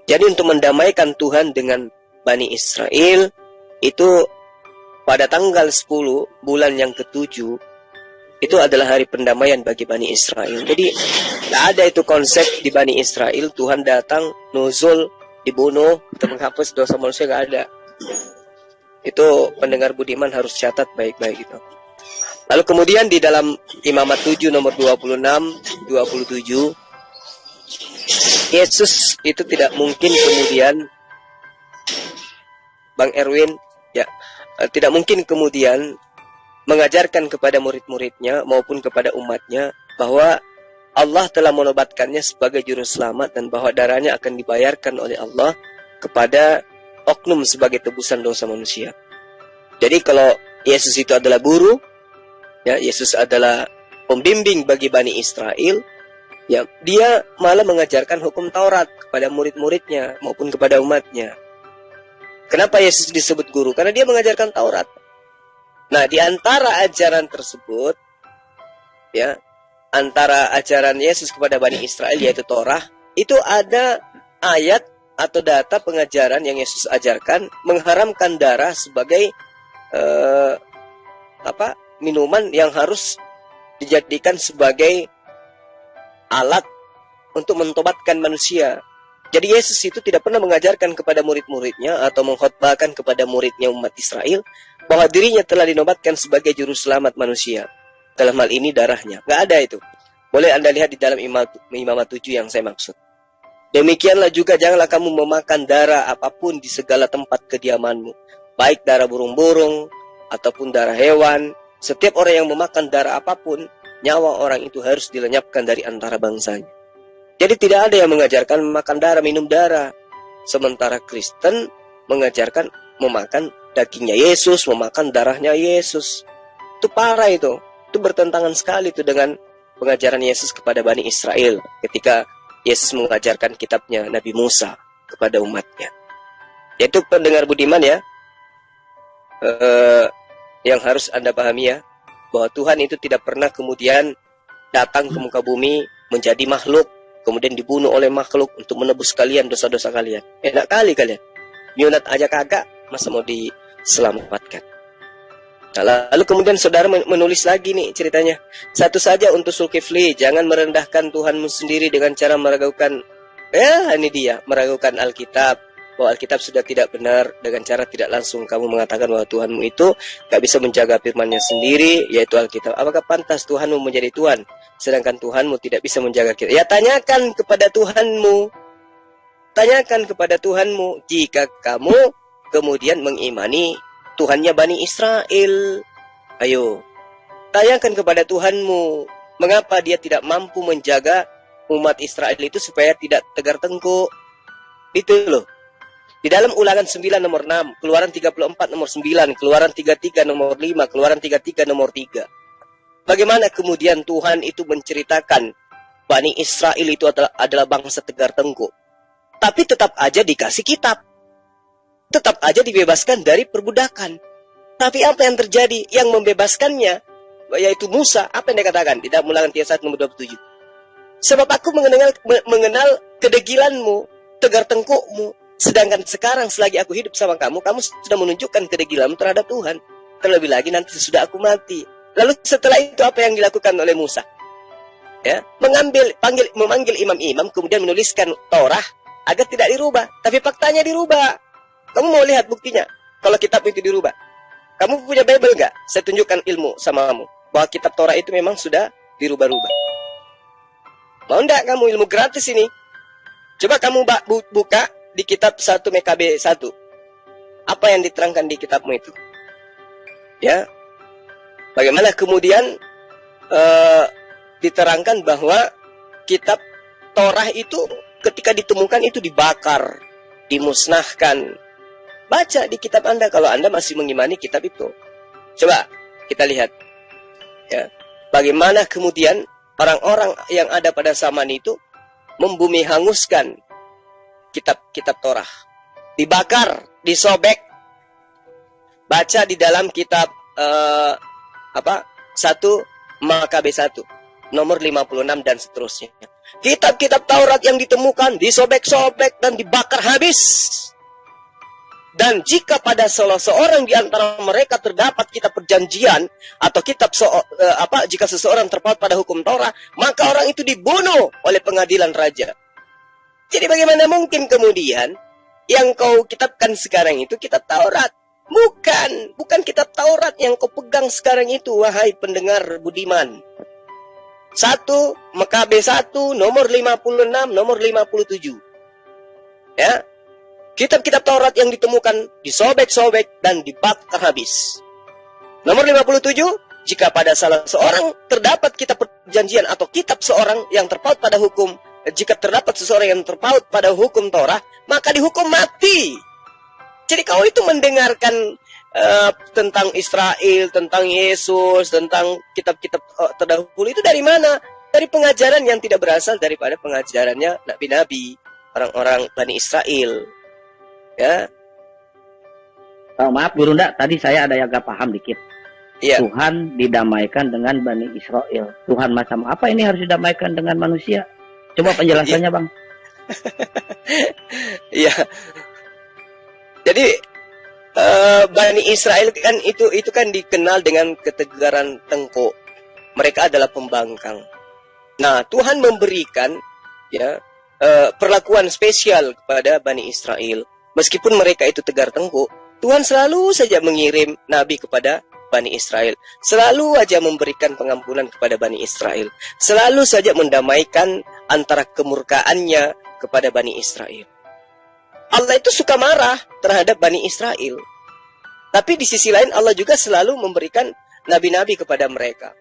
Jadi untuk mendamaikan Tuhan dengan Bani Israel itu pada tanggal 10 bulan yang ketujuh itu adalah hari pendamaian bagi Bani Israel. Jadi tidak ada itu konsep di Bani Israel Tuhan datang, nuzul, dibunuh, atau menghapus dosa manusia, tidak ada. Itu pendengar budiman harus catat baik-baik itu. Lalu kemudian di dalam Imamat 7 nomor 26, 27, Yesus itu tidak mungkin kemudian, Bang Erwin, ya, tidak mungkin kemudian mengajarkan kepada murid-muridnya maupun kepada umatnya bahwa Allah telah menobatkannya sebagai juru selamat dan bahwa darahnya akan dibayarkan oleh Allah kepada oknum sebagai tebusan dosa manusia. Jadi kalau Yesus itu adalah guru, ya, Yesus adalah pembimbing bagi Bani Israel, ya, dia malah mengajarkan hukum Taurat kepada murid-muridnya maupun kepada umatnya. Kenapa Yesus disebut guru? Karena dia mengajarkan Taurat. Nah, di antara ajaran tersebut, ya, antara ajaran Yesus kepada Bani Israel yaitu Torah, itu ada ayat atau data pengajaran yang Yesus ajarkan mengharamkan darah sebagai minuman yang harus dijadikan sebagai alat untuk mentobatkan manusia. Jadi Yesus itu tidak pernah mengajarkan kepada murid-muridnya atau mengkhotbahkan kepada muridnya umat Israel bahwa dirinya telah dinobatkan sebagai juru selamat manusia. Dalam hal ini darahnya. Nggak ada itu. Boleh Anda lihat di dalam Imamat 7 yang saya maksud. Demikianlah juga janganlah kamu memakan darah apapun di segala tempat kediamanmu. Baik darah burung-burung ataupun darah hewan. Setiap orang yang memakan darah apapun, nyawa orang itu harus dilenyapkan dari antara bangsanya. Jadi tidak ada yang mengajarkan memakan darah, minum darah. Sementara Kristen mengajarkan memakan dagingnya Yesus, memakan darahnya Yesus. Itu parah itu. Itu bertentangan sekali itu dengan pengajaran Yesus kepada Bani Israel. Ketika Yesus mengajarkan kitabnya Nabi Musa kepada umatnya. Yaitu pendengar budiman ya. Yang harus Anda pahami ya. Bahwa Tuhan itu tidak pernah kemudian datang ke muka bumi menjadi makhluk, kemudian dibunuh oleh makhluk untuk menebus kalian dosa-dosa kalian. Enak kali kalian. Nyunat aja kagak, masa mau diselamatkan. Nah, lalu kemudian saudara menulis lagi nih ceritanya. Satu saja untuk Zulkifli, jangan merendahkan Tuhanmu sendiri dengan cara meragukan. Ini dia, meragukan Alkitab. Bahwa Alkitab sudah tidak benar dengan cara tidak langsung kamu mengatakan bahwa Tuhanmu itu gak bisa menjaga firman-Nya sendiri, yaitu Alkitab. Apakah pantas Tuhanmu menjadi Tuhan, sedangkan Tuhanmu tidak bisa menjaga kita? Ya tanyakan kepada Tuhanmu. Tanyakan kepada Tuhanmu jika kamu kemudian mengimani Tuhannya Bani Israel. Ayo, tanyakan kepada Tuhanmu, mengapa dia tidak mampu menjaga umat Israel itu supaya tidak tegar tengkuk. Itu loh. Di dalam Ulangan 9 nomor 6, Keluaran 34 nomor 9, Keluaran 33 nomor 5, Keluaran 33 nomor 3. Bagaimana kemudian Tuhan itu menceritakan Bani Israel itu adalah bangsa tegar tengkuk. Tapi tetap aja dikasih kitab. Tetap aja dibebaskan dari perbudakan. Tapi apa yang terjadi? Yang membebaskannya, yaitu Musa. Apa yang dia katakan? Di dalam Ulangan 31 nomor 27. Sebab aku mengenal kedegilanmu, tegar tengkukmu. Sedangkan sekarang selagi aku hidup sama kamu, kamu sudah menunjukkan kedegilanmu terhadap Tuhan. Terlebih lagi nanti sesudah aku mati. Lalu setelah itu apa yang dilakukan oleh Musa? Ya, memanggil imam-imam, kemudian menuliskan Torah agar tidak dirubah. Tapi faktanya dirubah. Kamu mau lihat buktinya? Kalau kitab itu dirubah. Kamu punya Bible nggak? Saya tunjukkan ilmu samamu bahwa kitab Torah itu memang sudah dirubah-rubah. Mau enggak kamu ilmu gratis ini? Coba kamu buka di kitab 1 MKB 1. Apa yang diterangkan di kitabmu itu? Ya. Bagaimana kemudian diterangkan bahwa kitab Torah itu ketika ditemukan itu dibakar, dimusnahkan. Baca di kitab Anda kalau Anda masih mengimani kitab itu. Coba kita lihat. Ya. Bagaimana kemudian orang-orang yang ada pada zaman itu membumi hanguskan kitab-kitab Torah. Dibakar, disobek. Baca di dalam kitab 1 Makabe 1 nomor 56 dan seterusnya. Kitab-kitab Taurat yang ditemukan disobek-sobek dan dibakar habis. Dan jika pada salah seorang di antara mereka terdapat kitab perjanjian atau kitab jika seseorang terpaut pada hukum Torah, maka orang itu dibunuh oleh pengadilan raja. Jadi bagaimana mungkin kemudian yang kau kitabkan sekarang itu kitab Taurat? Bukan kitab Taurat yang kau pegang sekarang itu, wahai pendengar budiman. 1 Makabe 1 nomor 56 nomor 57. Ya. Kitab-kitab Taurat yang ditemukan disobek-sobek dan dibakar habis. Nomor 57, jika pada salah seorang terdapat kitab perjanjian atau kitab seorang yang terpaut pada hukum, jika terdapat seseorang yang terpaut pada hukum Torah, maka dihukum mati. Jadi kau itu mendengarkan tentang Israel, tentang Yesus, tentang kitab-kitab terdahulu itu dari mana? Dari pengajaran yang tidak berasal daripada pengajarannya nabi-nabi, orang-orang Bani Israel. Ya. Maaf Gurunda, tadi saya ada yang gak paham dikit. Iya. Tuhan didamaikan dengan Bani Israel. Tuhan macam apa ini harus didamaikan dengan manusia? Coba penjelasannya, Bang. Iya. Jadi Bani Israel kan itu kan dikenal dengan ketegaran tengkuk. Mereka adalah pembangkang. Nah, Tuhan memberikan ya perlakuan spesial kepada Bani Israel. Meskipun mereka itu tegar tengkuk, Tuhan selalu saja mengirim nabi kepada Bani Israel. Selalu saja memberikan pengampunan kepada Bani Israel. Selalu saja mendamaikan antara kemurkaannya kepada Bani Israel. Allah itu suka marah terhadap Bani Israel. Tapi di sisi lain Allah juga selalu memberikan nabi-nabi kepada mereka.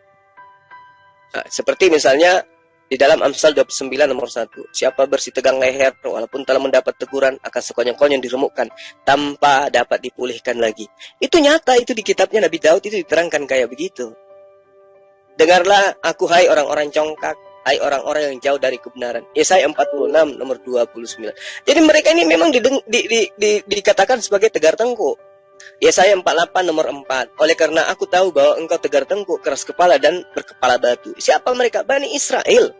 Nah, seperti misalnya di dalam Amsal 29 nomor 1. Siapa bersih tegang leher walaupun telah mendapat teguran akan sekonyong-konyong diremukkan tanpa dapat dipulihkan lagi. Itu nyata, itu di kitabnya Nabi Daud itu diterangkan kayak begitu. Dengarlah aku hai orang-orang congkak, hai orang-orang yang jauh dari kebenaran. Yesaya 46 nomor 29. Jadi mereka ini memang dikatakan sebagai tegar tengkuk. Yesaya 48 nomor 4. Oleh karena aku tahu bahwa engkau tegar tengkuk, keras kepala dan berkepala batu. Siapa mereka? Bani Israel.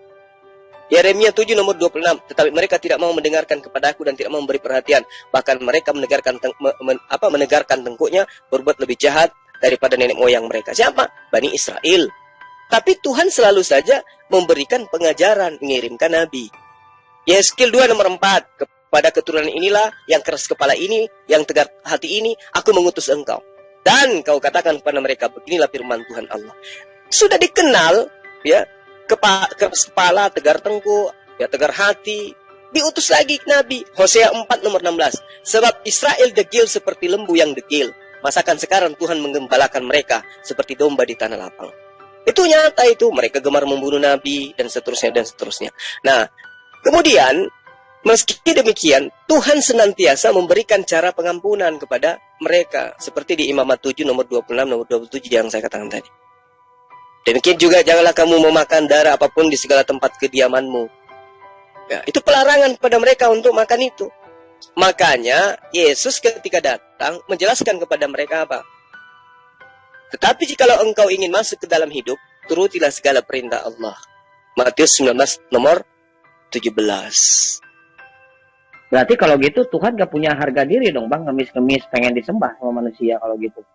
Yeremia 7 nomor 26. Tetapi mereka tidak mau mendengarkan kepadaku dan tidak mau memberi perhatian. Bahkan mereka menegarkan tengkuknya, berbuat lebih jahat daripada nenek moyang mereka. Siapa? Bani Israel. Tapi Tuhan selalu saja memberikan pengajaran, mengirimkan nabi. Yeskil 2 nomor 4. Pada keturunan inilah yang keras kepala ini, yang tegar hati ini, aku mengutus engkau. Dan kau katakan kepada mereka, beginilah firman Tuhan Allah. Sudah dikenal, ya, keras kepala, tegar tengkuk, ya, tegar hati. Diutus lagi Nabi. Hosea 4 nomor 16. Sebab Israel degil seperti lembu yang degil. Masakan sekarang Tuhan menggembalakan mereka seperti domba di tanah lapang. Itu nyata itu. Mereka gemar membunuh Nabi dan seterusnya dan seterusnya. Nah, kemudian meski demikian, Tuhan senantiasa memberikan cara pengampunan kepada mereka. Seperti di Imamat 7 nomor 26, nomor 27 yang saya katakan tadi. Demikian juga, janganlah kamu memakan darah apapun di segala tempat kediamanmu. Ya, itu pelarangan kepada mereka untuk makan itu. Makanya, Yesus ketika datang, menjelaskan kepada mereka apa? Tetapi jikalau engkau ingin masuk ke dalam hidup, turutilah segala perintah Allah. Matius 19 nomor 17. Berarti kalau gitu Tuhan gak punya harga diri dong bang, ngemis-ngemis pengen disembah sama manusia kalau gitu.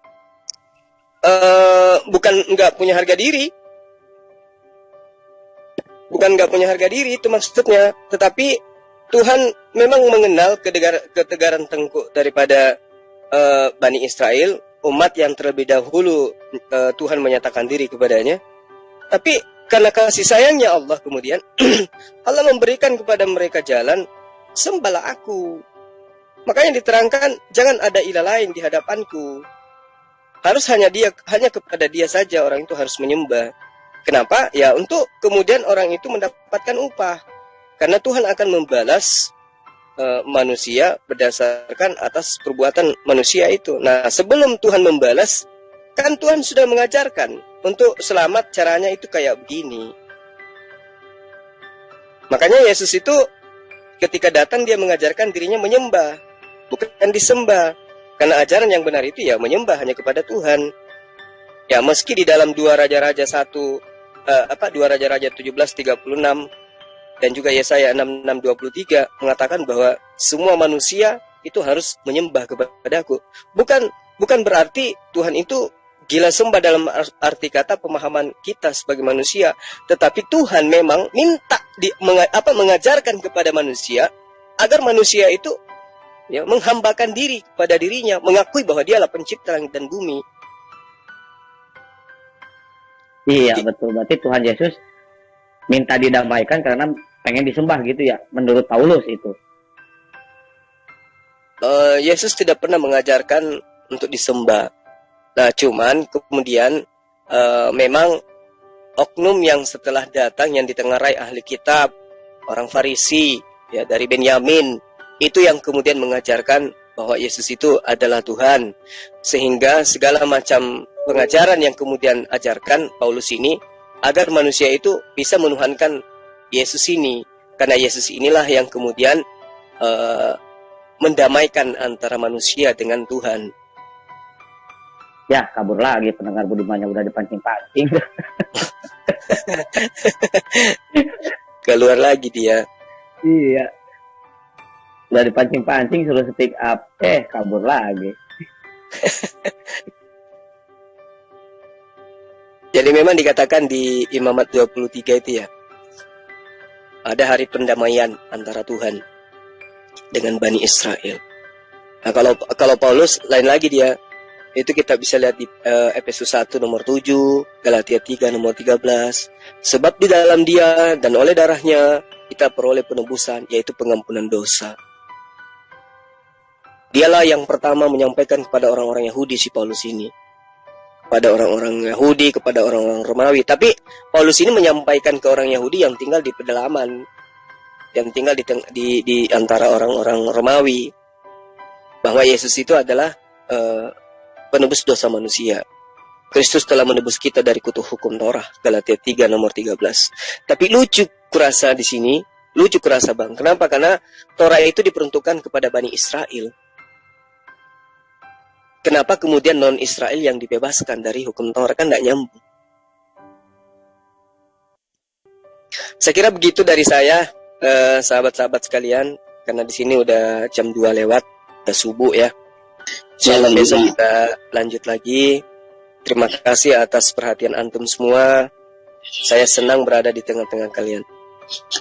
Bukan nggak punya harga diri. Bukan nggak punya harga diri itu maksudnya. Tetapi Tuhan memang mengenal ketegaran tengkuk daripada Bani Israel, umat yang terlebih dahulu Tuhan menyatakan diri kepadanya. Tapi karena kasih sayangnya Allah kemudian Allah memberikan kepada mereka jalan. Sembahlah aku. Makanya diterangkan jangan ada ilah lain di hadapanku. Harus hanya kepada dia saja orang itu harus menyembah. Kenapa? Ya untuk kemudian orang itu mendapatkan upah. Karena Tuhan akan membalas manusia berdasarkan atas perbuatan manusia itu. Nah, sebelum Tuhan membalas, kan Tuhan sudah mengajarkan untuk selamat caranya itu kayak begini. Makanya Yesus itu ketika datang dia mengajarkan dirinya menyembah, bukan disembah. Karena ajaran yang benar itu ya menyembah hanya kepada Tuhan. Ya meski di dalam 2 Raja-Raja 2 Raja-Raja 17:36 dan juga Yesaya 6:23 mengatakan bahwa semua manusia itu harus menyembah kepadaku. Bukan berarti Tuhan itu gila sembah dalam arti kata pemahaman kita sebagai manusia, tetapi Tuhan memang minta mengajarkan kepada manusia agar manusia itu ya menghambakan diri kepada dirinya, mengakui bahwa dialah pencipta langit dan bumi. Iya betul, berarti Tuhan Yesus minta didamaikan karena pengen disembah gitu ya, menurut Paulus itu. Yesus tidak pernah mengajarkan untuk disembah. Nah, cuman kemudian memang oknum yang setelah datang yang ditengarai ahli kitab, orang Farisi, ya dari Benyamin, itu yang kemudian mengajarkan bahwa Yesus itu adalah Tuhan. Sehingga segala macam pengajaran yang kemudian ajarkan Paulus ini agar manusia itu bisa menuhankan Yesus ini. Karena Yesus inilah yang kemudian mendamaikan antara manusia dengan Tuhan. Ya, kabur lagi pendengar budimannya udah dipancing-pancing. Keluar lagi dia. Iya. Udah dipancing-pancing suruh speak up, kabur lagi. Jadi memang dikatakan di Imamat 23 itu ya, ada hari pendamaian antara Tuhan dengan Bani Israel. Nah, kalau Paulus lain lagi dia, itu kita bisa lihat di Efesus 1 nomor 7, Galatia 3 nomor 13. Sebab di dalam dia dan oleh darahnya kita peroleh penebusan, yaitu pengampunan dosa. Dialah yang pertama menyampaikan kepada orang-orang Yahudi, si Paulus ini. Kepada orang-orang Yahudi, kepada orang-orang Romawi. Tapi Paulus ini menyampaikan ke orang Yahudi yang tinggal di pedalaman, yang tinggal di antara orang-orang Romawi, bahwa Yesus itu adalah penebus dosa manusia. Kristus telah menebus kita dari kutuk hukum Torah, Galatia 3 nomor 13. Tapi lucu kurasa di sini, lucu kurasa Bang. Kenapa? Karena Torah itu diperuntukkan kepada Bani Israel. Kenapa kemudian non-Israel yang dibebaskan dari hukum Torah? Kan tidak nyambung. Saya kira begitu dari saya, sahabat-sahabat sekalian. Karena di sini udah jam 2 lewat, udah subuh ya. Insyaallah besok kita lanjut lagi. Terima kasih atas perhatian antum semua. Saya senang berada di tengah-tengah kalian.